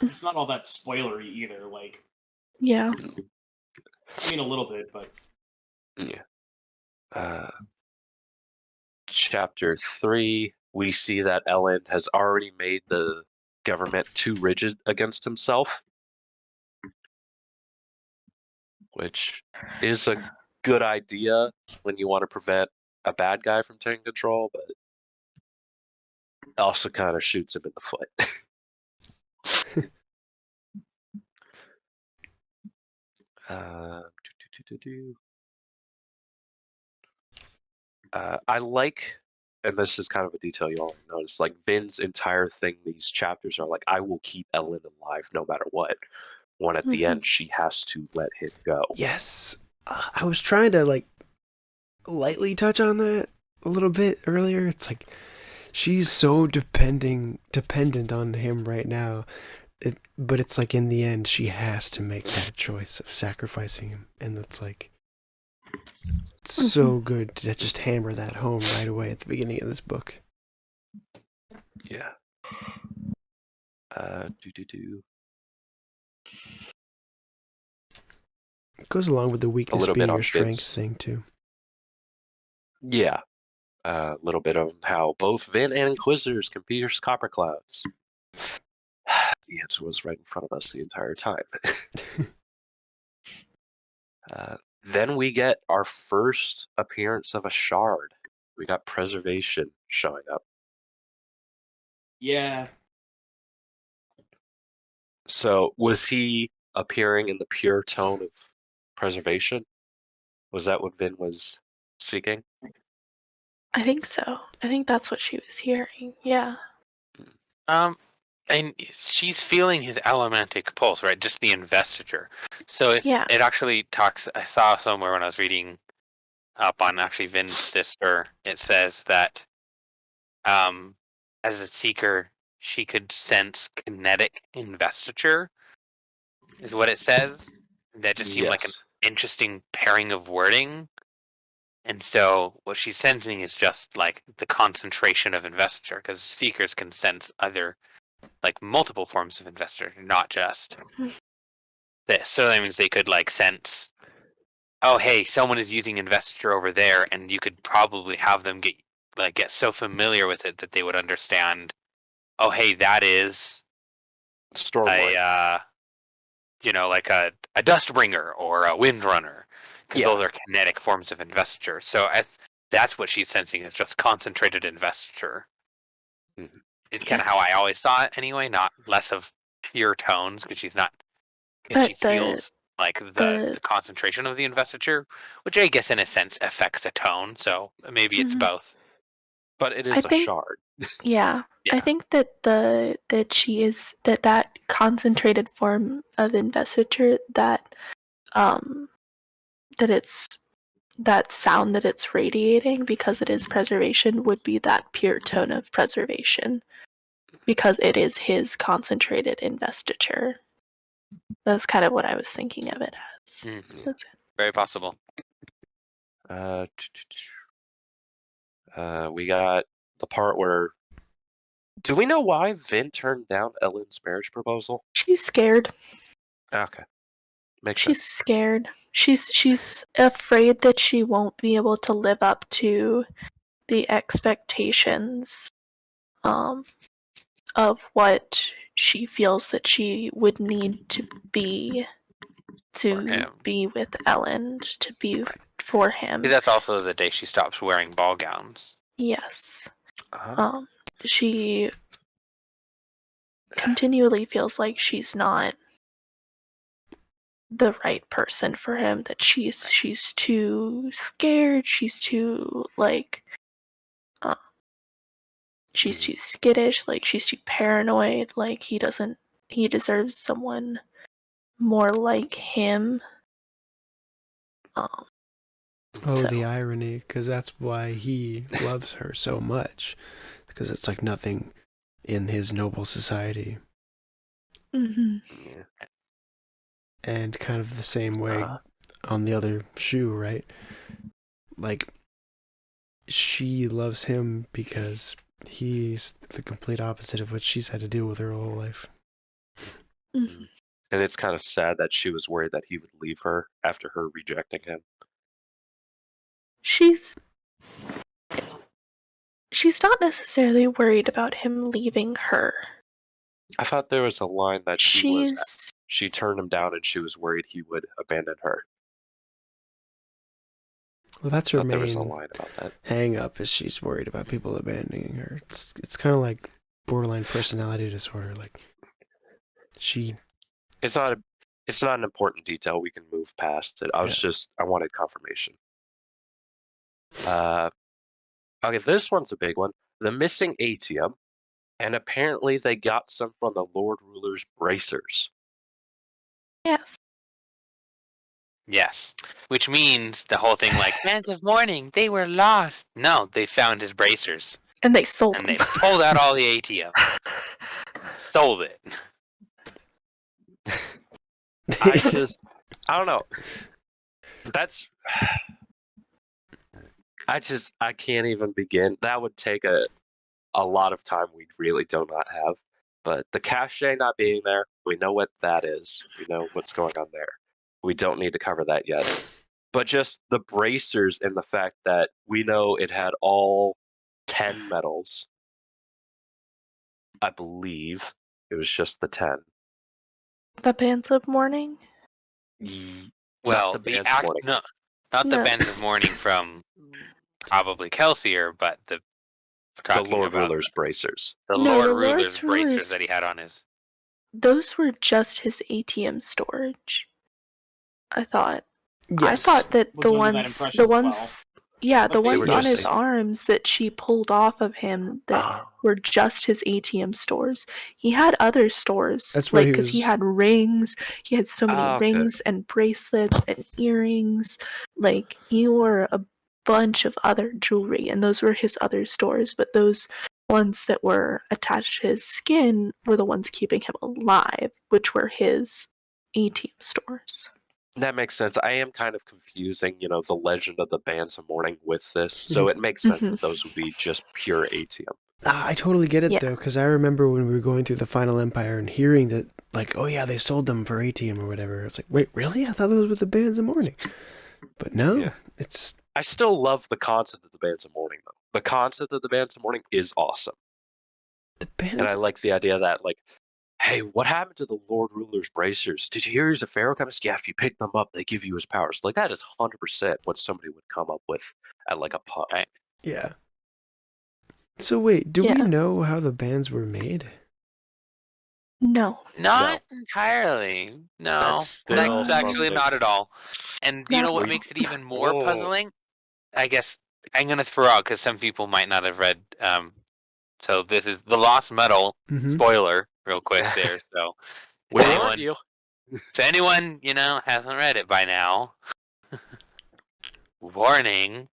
It's not all that spoilery either. Like, Yeah. I mean, a little bit, but Yeah. Chapter 3, we see that Ellen has already made the government too rigid against himself, which is a good idea when you want to prevent a bad guy from taking control, but it also kind of shoots him in the foot. I like, and this is kind of a detail you all notice, like Vin's entire thing, these chapters are like, I will keep Ellen alive no matter what. When at the end, she has to let him go. Yes. I was trying to, like, lightly touch on that a little bit earlier. It's like, she's so dependent on him right now. But it's like, in the end, she has to make that choice of sacrificing him. And it's like, so good to just hammer that home right away at the beginning of this book. Yeah. It goes along with the weakness little being bit on your strength Vince. thing too. Yeah. A little bit of how both Vin and Inquisitors can pierce copper clouds. The answer was right in front of us the entire time. Then we get our first appearance of a shard. We got Preservation showing up. Yeah. So was he appearing in the pure tone of Preservation? Was that what Vin was seeking? I think so. I think that's what she was hearing. Yeah. And she's feeling his elementic pulse, right? Just the investiture. So it Yeah. actually talks. I saw somewhere when I was reading up on actually Vin's sister. It says that as a seeker, she could sense kinetic investiture, is what it says. That just seemed like an Yes. interesting pairing of wording. And so what she's sensing is just like the concentration of investiture, because seekers can sense other, like multiple forms of investiture, not just this. So that means they could like sense, oh hey, someone is using investiture over there, and you could probably have them get so familiar with it that they would understand, oh hey, that is Stormlight. like a Dustbringer or a Windrunner, because Yeah. those are kinetic forms of investiture. So that's what she's sensing, is just concentrated investiture. Mm-hmm. It's kind of how I always saw it anyway, not less of pure tones, because she's not. Because she feels like the concentration of the investiture, which I guess in a sense affects a tone. So maybe it's both. But it is a shard. Yeah. Yeah. I think that that concentrated form of investiture, that it's that sound that it's radiating, because it is preservation, would be that pure tone of preservation, because it is his concentrated investiture. That's kind of what I was thinking of it as. That's it. Very possible. We got the part where. Do we know why Vin turned down Ellen's marriage proposal? She's scared. Okay. She's scared. She's afraid that she won't be able to live up to the expectations of what she feels that she would need to be with Ellen, to be for him. That's also the day she stops wearing ball gowns. Yes. She continually feels like she's not the right person for him, that she's too scared, she's too she's too skittish, like she's too paranoid, like he deserves someone more like him. The irony, because that's why he loves her so much, because it's like nothing in his noble society. Mm-hmm. Yeah. And kind of the same way on the other shoe, right? Like, she loves him because he's the complete opposite of what she's had to deal with her whole life. Mm-hmm. And it's kind of sad that she was worried that he would leave her after her rejecting him. She's not necessarily worried about him leaving her. I thought there was a line that she turned him down and she was worried he would abandon her. Well, that's her There was a main line about that. hang up, is she's worried about people abandoning her. It's kind of like borderline personality disorder. Like, It's not an important detail. We can move past it. I wanted confirmation. Okay, this one's a big one. The missing atium, and apparently they got some from the Lord Ruler's bracers. Yes. Which means the whole thing, like, Hands of Mourning, they were lost. No, they found his bracers. And they sold them. And they pulled out all the ATM. Sold it. I don't know. I can't even begin. That would take a lot of time we really do not have. But the cachet not being there, we know what that is. We know what's going on there. We don't need to cover that yet. But just the bracers and the fact that we know it had all 10 medals. I believe it was just the 10. The Bands of Mourning? Well, not the bands of mourning. No, not the No. bands of mourning from probably Kelsier, but The talking Lord about Ruler's bracers. the No, Lord the Ruler's Lord's bracers Rulers- that he had on his. Those were just his ATM storage. I thought. I Yes. thought that Was the under that ones, impression the as ones, well. yeah, But the they ones were on his just- arms that she pulled off of him that Oh. were just his ATM stores. He had other stores, That's where like he because he was- had rings. He had so many Okay. rings and bracelets and earrings. Like he wore a bunch of other jewelry, and those were his other stores. But those ones that were attached to his skin were the ones keeping him alive, which were his ATM stores. That makes sense. I am kind of confusing, the legend of the bands of mourning with this. So it makes sense that those would be just pure ATM. I totally get it Yeah. though, because I remember when we were going through the Final Empire and hearing that, like, oh yeah, they sold them for ATM or whatever. It's like, wait, really? I thought those were the Bands of Mourning. But no, Yeah. it's I still love the concept of the bands of mourning, though. The concept of the bands of mourning is awesome. the Bands. And I like the idea that, like, hey, what happened to the Lord Ruler's bracers? Did you hear he's a pharaoh chemist? Yeah, if you pick them up, they give you his powers. Like, that is 100% what somebody would come up with at, like, a pub. Right. Yeah. So wait, do we Yeah. know how the bands were made? No. Not entirely. No, That's still that's actually something. not at all. And do you know what Well, makes it even more Whoa. puzzling? I guess I'm gonna throw out because some people might not have read. So this is the Lost Metal. Mm-hmm. Spoiler, real quick there. So We anyone- want you. if anyone hasn't read it by now, warning.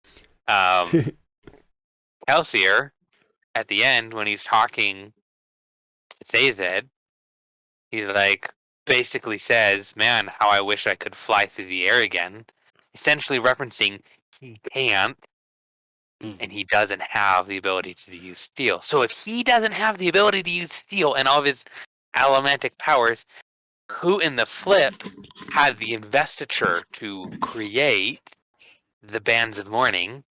Kelsier, at the end when he's talking to Thazed, he basically says, "Man, how I wish I could fly through the air again." Essentially referencing he can't, and he doesn't have the ability to use steel. So if he doesn't have the ability to use steel and all of his elementic powers, who in the flip had the investiture to create the Bands of Mourning?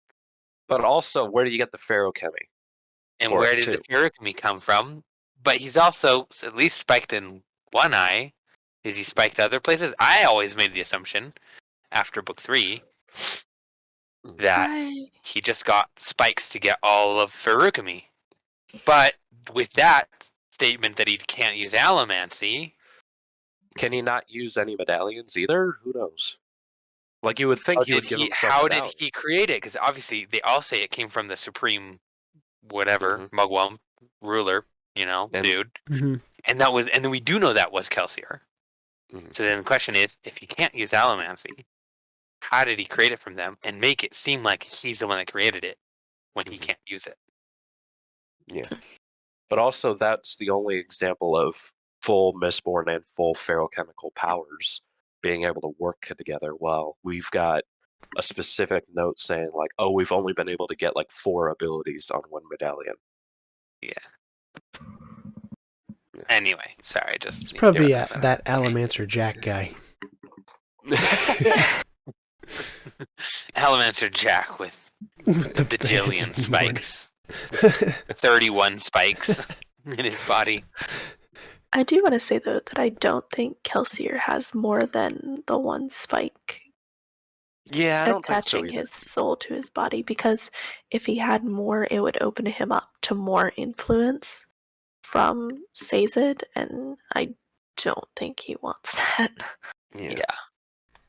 But also, where do you get the pharaoh chemi? And For where it, did the too. Feruchemy come from? But he's also at least spiked in one eye. Is he spiked other places? I always made the assumption after book 3 that he just got spikes to get all of Feruchemy. But with that statement that he can't use Allomancy, Can he not use any medallions either? Who knows? Like, you would think he would give himself how did medallions. he create it? Because obviously they all say it came from the supreme whatever, Mhm. Mugwump ruler, And- dude. Mm-hmm. And then we do know that was Kelsier. Mhm. So then the question is, if he can't use Allomancy, how did he create it from them and make it seem like he's the one that created it when he Mhm. can't use it? Yeah. But also, that's the only example of full Mistborn and full ferochemical powers being able to work together well. We've got a specific note saying, like, oh, we've only been able to get, like, 4 abilities on one medallion. Anyway, sorry, just It's probably yeah, that Alamancer Jack guy. Allomancer Jack with With a the bajillion Bands of Mourning. spikes, 31 spikes in his body. I do want to say though that I don't think Kelsier has more than the one spike Yeah, I don't think so attaching either. his soul to his body, because if he had more, it would open him up to more influence from Sazed, and I don't think he wants that. Yeah. Yeah.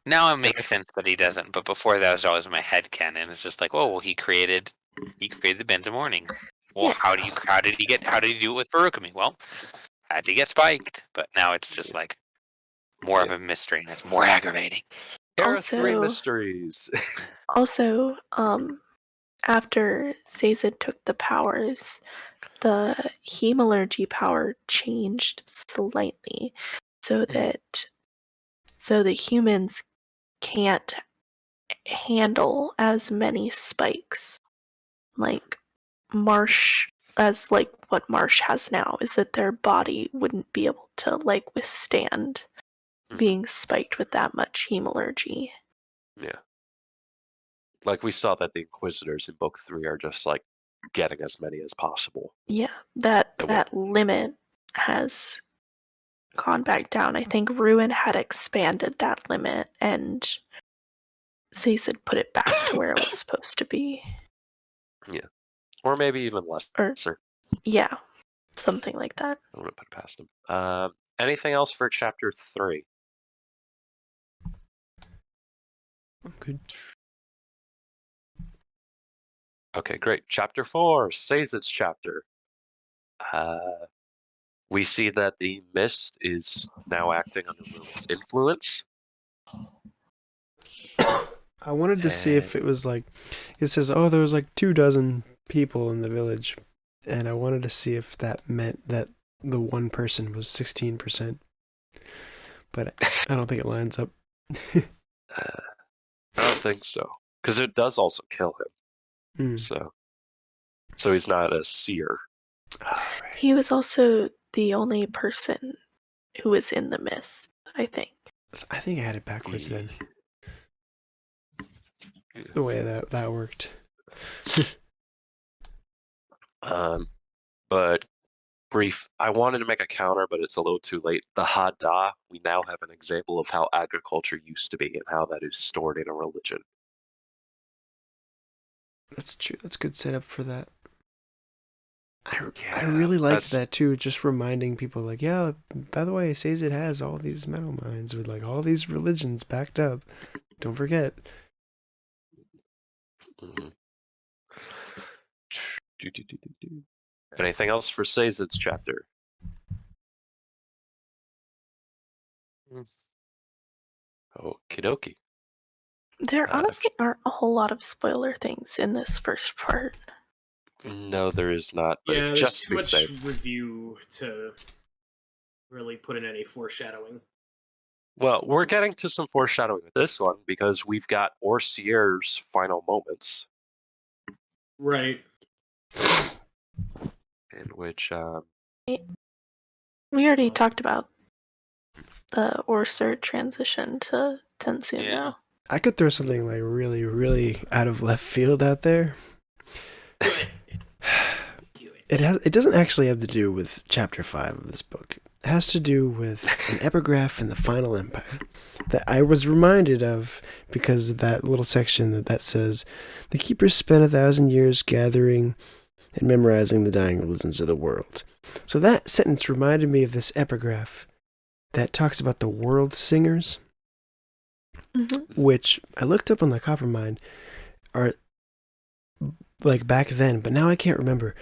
Now it makes sense that he doesn't, but before that was always my headcanon. It's just like, oh well, he created the Bands of Mourning. Well, Yeah. how did he do it with Feruchemy? Well, had to get spiked, but now it's just like more of a mystery and it's more aggravating. Here are 3 Also- mysteries. Also, after Sazed took the powers, the hemalurgy power changed slightly so that the humans can't handle as many spikes. Like Marsh, as like what Marsh has now, is that their body wouldn't be able to like withstand being spiked with that much hemalurgy. Yeah. Like we saw that the Inquisitors in book 3 are just like getting as many as possible. Yeah, that Yeah, that limit has gone back down. I think Ruin had expanded that limit, and Zaze had put it back to where it was supposed to be. Yeah. Or maybe even less. Or Sir. yeah, something like that. I'm gonna put it past him. Anything else for chapter 3? I'm good. Okay, great. Chapter 4, Sazed's chapter. We see that the mist is now acting under Ruin's influence. I wanted to see if it was like, it says, oh, there was like 24 people in the village, and I wanted to see if that meant that the one person was 16%, but I don't think it lines up. I don't think so, because it does also kill him. Mm. So he's not a seer. Right. He was also the only person who was in the mist, I think. I think I had it backwards then. The way that worked. But brief, I wanted to make a counter, but it's a little too late. The Hada, we now have an example of how agriculture used to be and how that is stored in a religion. That's true. That's a good setup for that. I really liked that too, just reminding people like, yeah, by the way, it says it has all these metal mines with like all these religions backed up. Don't forget. Mm-hmm. Anything else for Sazed's chapter? Okie dokie. There honestly aren't a whole lot of spoiler things in this first part. No, there is not. But Yeah, just there's to too be much safe. review to really put in any foreshadowing. Well, we're getting to some foreshadowing with this one because we've got OreSeur's final moments. Right. In which We already talked about the OreSeur transition to Tensu now. I could throw something like really, really out of left field out there. Do it. It doesn't actually have to do with chapter 5 of this book. It has to do with an epigraph in the Final Empire that I was reminded of because of that little section that says, the keepers spent 1,000 years gathering and memorizing the dying religions of the world. So that sentence reminded me of this epigraph that talks about the world singers, which I looked up on the Coppermind, are like back then, but now I can't remember.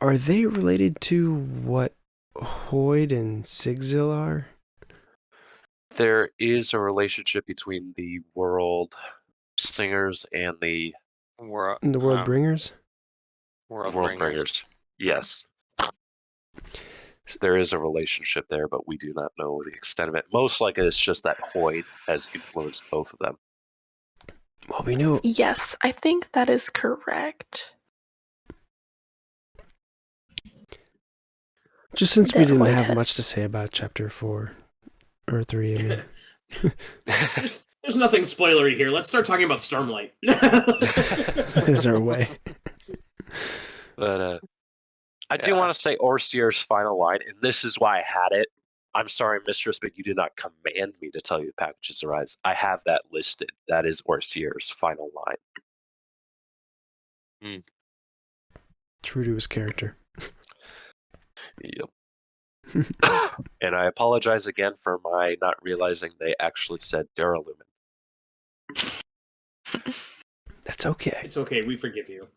Are they related to what Hoyd and Sigzil are? there is a relationship between the world singers and the Worldbringers? Worldbringers. Yes. There is a relationship there, but we do not know the extent of it. Most likely it's just that Hoyd has influenced both of them. Well, we know. Yes, I think that is correct. Just since we That didn't Hoyd have has- much to say about chapter 4 or 3, I mean. There's nothing spoilery here. Let's start talking about Stormlight. Is there a way? But I do want to say OreSeur's final line, and this is why I had it. I'm sorry, mistress, but you did not command me to tell you the packages arise. I have that listed. That is OreSeur's final line. True to his character. Yep. And I apologize again for my not realizing they actually said Duralumin. That's okay. It's okay. We forgive you.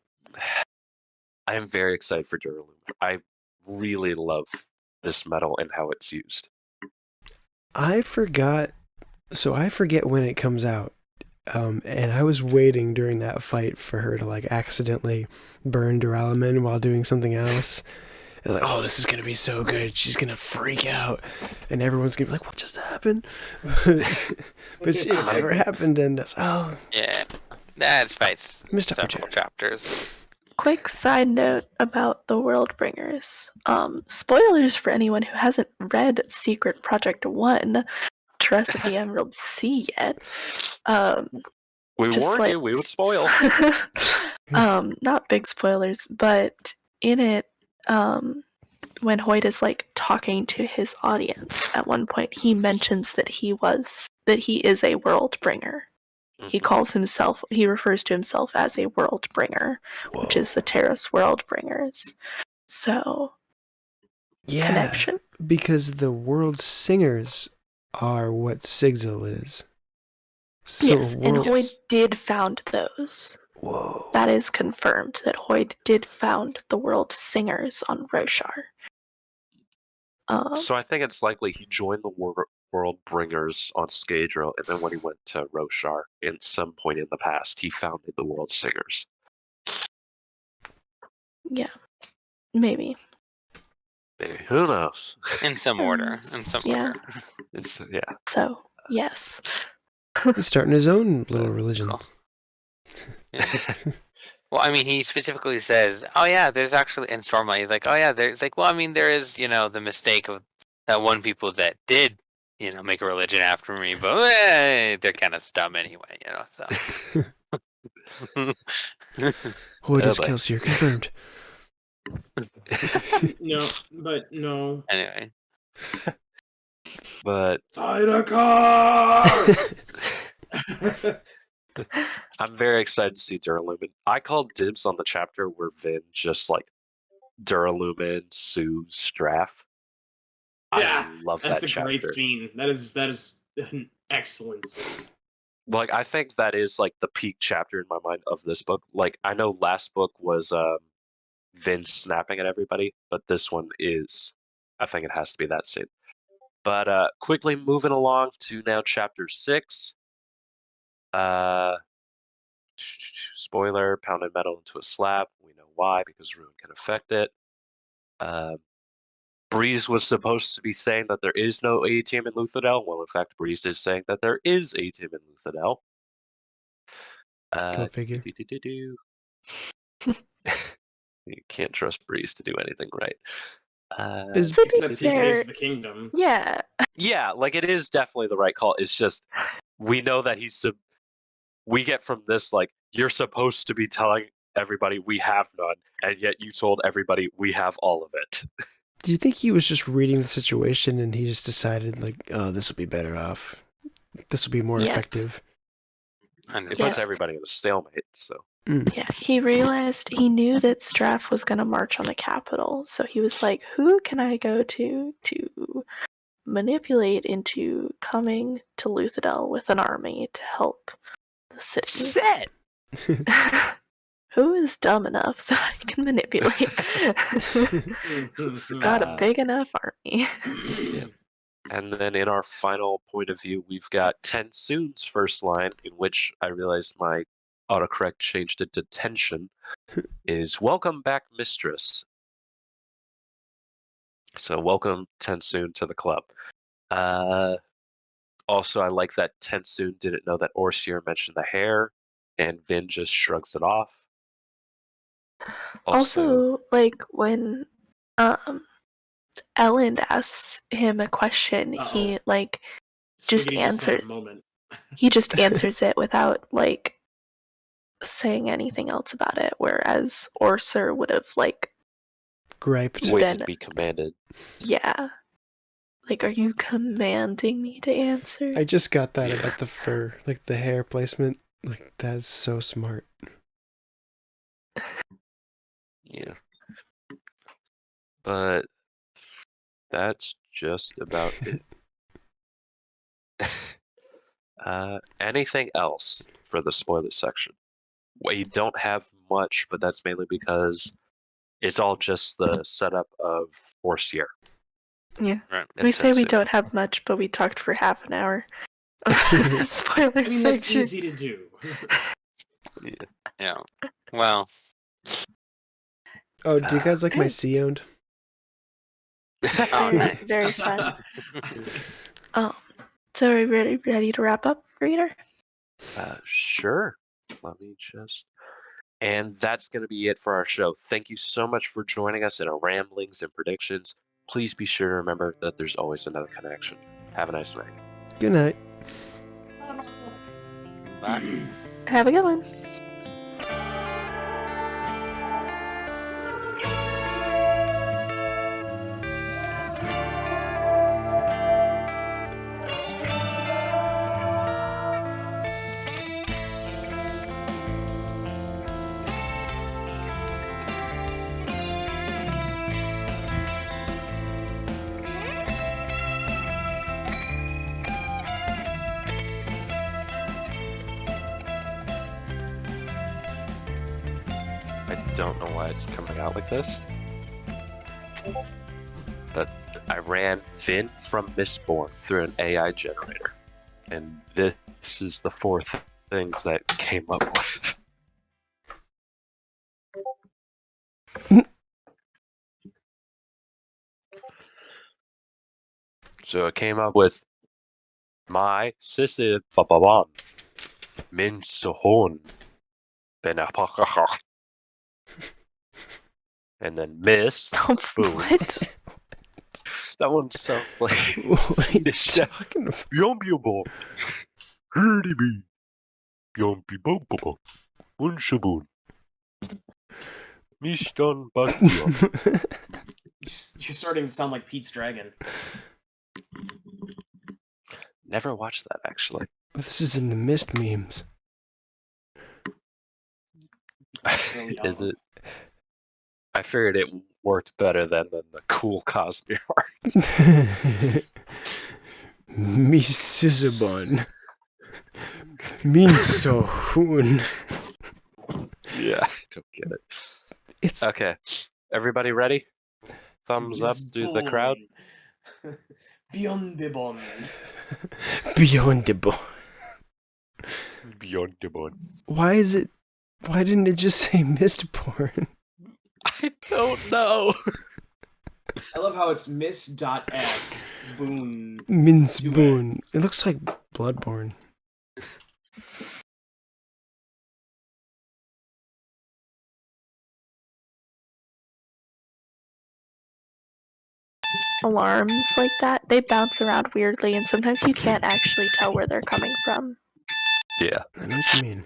I am very excited for Duralumin. I really love this metal and how it's used. I forget when it comes out. And I was waiting during that fight for her to like accidentally burn Duralumin while doing something else. They're like, oh, this is gonna be so good. She's gonna freak out, and everyone's gonna be like, what just happened? But it never happened, and it's, oh, Yeah, that's fights missed several opportunity. chapters. Quick side note about the Worldbringers. Spoilers for anyone who hasn't read Secret Project 1, Tress of the Emerald Sea yet. We Just warned like- you, we would spoil. Not big spoilers, but in it, when Hoyt is like talking to his audience, at one point he mentions that he is a Worldbringer. He refers to himself as a Worldbringer, which is the Terrace Worldbringers. So, Yeah, connection? because the world singers are what Sigil is. So Yes, and Hoyt did found those. Whoa. That is confirmed, that Hoyt did found the world singers on ReRead. So I think it's likely he joined the Worldbringers on Scadrial, and then when he went to ReRead in some point in the past, he founded the World Singers. Yeah, maybe. Maybe, who knows? In some order. Yeah. Order. It's So, yes. He's starting his own little religion. Cool. Well, I mean, he specifically says, "Oh yeah, there's actually in Stormlight." He's like, "Oh yeah, there's like, well, I mean, there is, the mistake of that one people that did, make a religion after me, but they're kind of dumb anyway, So. Hoyt is boy. Kelsier, confirmed. No. Anyway, But Sidecar! I'm very excited to see Duralumin. I called dibs on the chapter where Vin just like Duralumin, Sue, Straff. Yeah, I love That's that a chapter. great scene. That is an excellent scene. Like I think that is like the peak chapter in my mind of this book. Like I know last book was Vin snapping at everybody, but this one is, I think it has to be that scene. But quickly moving along to now chapter 6. Spoiler, pounded metal into a slab. We know why, because ruin can affect it. Breeze was supposed to be saying that there is no A-team in Luthadel. Well, in fact, Breeze is saying that there is A-team in Luthadel. Go figure. You can't trust Breeze to do anything right. Except he saves the kingdom. Yeah. Yeah, like it is definitely the right call. It's just we know that we get from this like you're supposed to be telling everybody we have none, and yet you told everybody we have all of it. Do you think he was just reading the situation and he just decided like, oh, this will be better off. This will be more effective. It puts everybody in a stalemate. So Yeah, he realized he knew that Straff was going to march on the capital, so he was like, who can I go to manipulate into coming to Luthadel with an army to help the city? set. Who is dumb enough that I can manipulate? Got a big enough army. Yeah. And then in our final point of view, we've got Tensoon's first line, in which I realized my autocorrect changed it to tension, is "Welcome back, mistress." So welcome Tensoon to the club. Also, I like that Tensoon didn't know that OreSeur mentioned the hair, and Vin just shrugs it off. Also, like when Ellen asks him a question, he like just Swiggity answers. had a moment. He just answers it without like saying anything else about it, whereas OreSeur would have like griped. Waited to be commanded. Yeah. Like, are you commanding me to answer? I just got that about the fur, like the hair placement. Like, that's so smart. Yeah. But that's just about it. Anything else for the spoiler section? We don't have much, but that's mainly because it's all just the setup of OreSeur. Yeah. right. We say we don't have much, but we talked for half an hour. Spoiler I mean, section. that's easy to do. Yeah. Well. Oh, do you guys like my sea owned? Oh, Very, nice. very fun. So are we ready to wrap up, reader? Sure. Let me just. And that's going to be it for our show. Thank you so much for joining us in our ramblings and predictions. Please be sure to remember that there's always another connection. Have a nice night. Good night. Bye. Have a good one. I don't know why it's coming out like this. But I ran Vin from Mistborn through an AI generator. And this is the 4 things that came up with. So it came up with my sisi bababan min sohon benapakaha. And then Miss Boom. What? That one sounds like What are you Swedish. talking about? Yombiobo. Hurdy Yompi Bobo. Unshabun. Mishtan Bastion. You're starting to sound like Pete's Dragon. Never watched that actually. This is in the Mist memes. really Is young. it? I figured it worked better than the cool Cosmere art. Me Sissabon. Mean so hoon. Yeah, I don't get it. It's Okay, everybody ready? Thumbs up to the crowd. Beyond the bond. beyond the bone. Beyond the bone. Why didn't it just say Mistborn? I don't know. I love how it's Miss.S. Boone. Mince Two Boon. N's. It looks like Bloodborne. Alarms like that, they bounce around weirdly, and sometimes you can't actually tell where they're coming from. Yeah, I know what you mean.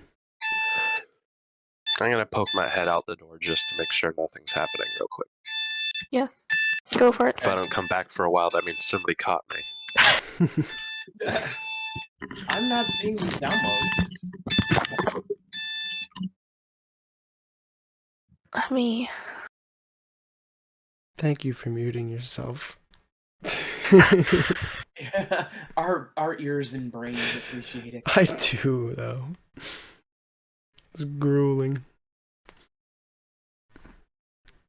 I'm gonna poke my head out the door just to make sure nothing's happening real quick. Go for it. If I don't come back for a while, that means somebody caught me. I'm not seeing these downloads. Let me. Thank you for muting yourself. Our ears and brains appreciate it. I do, though. It's grueling.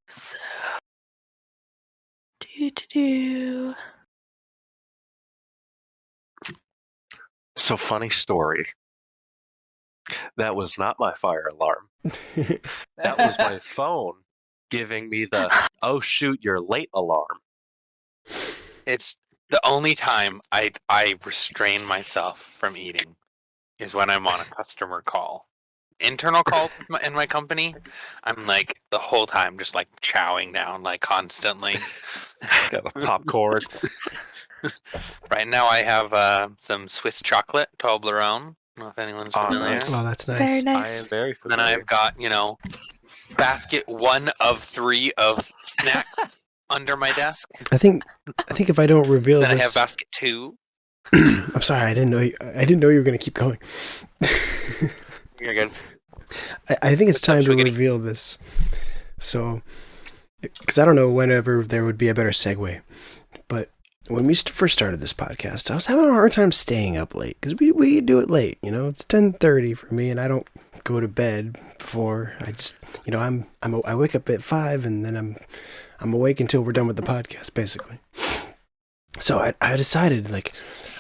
So. Do. So funny story. That was not my fire alarm. That was my phone giving me the "oh shoot, you're late" alarm. It's the only time I restrain myself from eating is when I'm on a customer call. Internal calls in my company, I'm like the whole time just like chowing down like constantly. Got a popcorn. Right now I have some Swiss chocolate Toblerone. I don't know if anyone's Oh, familiar. nice. Oh, that's Very nice. I am nice. very And then familiar. I've got, basket 1 of 3 of snacks under my desk. I think if I don't reveal Then I have this, basket 2. I'm sorry. I didn't know you were gonna keep going. You're good. I think it's What's up, time to Swiggity? reveal this. So, because I don't know whenever there would be a better segue, but when we first started this podcast, I was having a hard time staying up late because we do it late. It's 10:30 for me, and I don't go to bed before. I just, I wake up at 5, and then I'm awake until we're done with the podcast, basically. So I decided,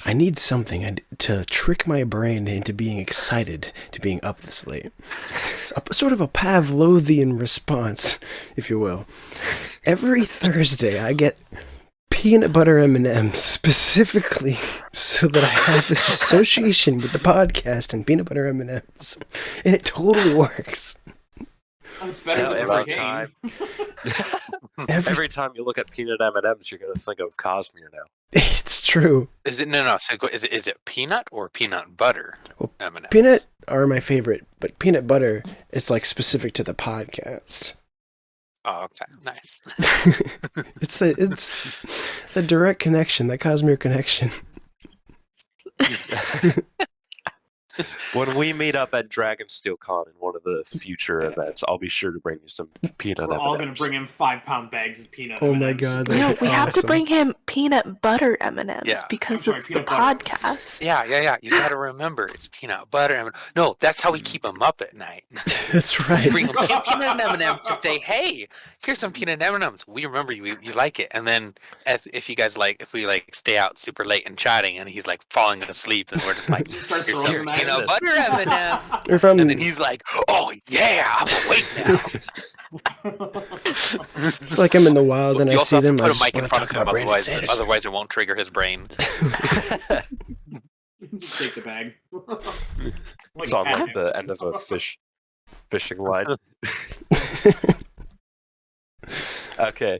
I need something to trick my brain into being excited to being up this late. Sort of a Pavlovian response, if you will. Every Thursday, I get peanut butter M&Ms specifically so that I have this association with the podcast and peanut butter M&Ms, and it totally works. It's better Now, than every cocaine. time, every time you look at peanut M&Ms, you're gonna think of Cosmere now. It's true. Is it no? So is it peanut or peanut butter? Well, M&Ms? Peanut are my favorite, but peanut butter is like specific to the podcast. Oh, okay, nice. It's the direct connection, that Cosmere connection. When we meet up at DragonSteelCon in one of the future events, I'll be sure to bring you some peanut We're all M&Ms. gonna bring him 5-pound bags of peanut. Oh my M&Ms. God, No, that'd we be have to awesome. bring him peanut butter M&Ms Yeah. because I'm sorry, it's the peanut butter. podcast. Yeah. You gotta remember, it's peanut butter. No, that's how we keep them up at night. That's right. Bring them peanut M&Ms to say, hey, here's some peanut M&Ms. We remember you like it. And then if you guys if we stay out super late and chatting, and he's like falling asleep, then we're just like, You start here's throwing some them at peanut him. butter M&Ms. Or if I'm And then he's like, oh yeah, I'm awake now. like I'm in the wild and You I also see have to them, I put a just mic in want to front talk of him, about Brandon Sanderson. otherwise it won't trigger his brain. Take the bag. It's on like the end of a fishing line. Okay,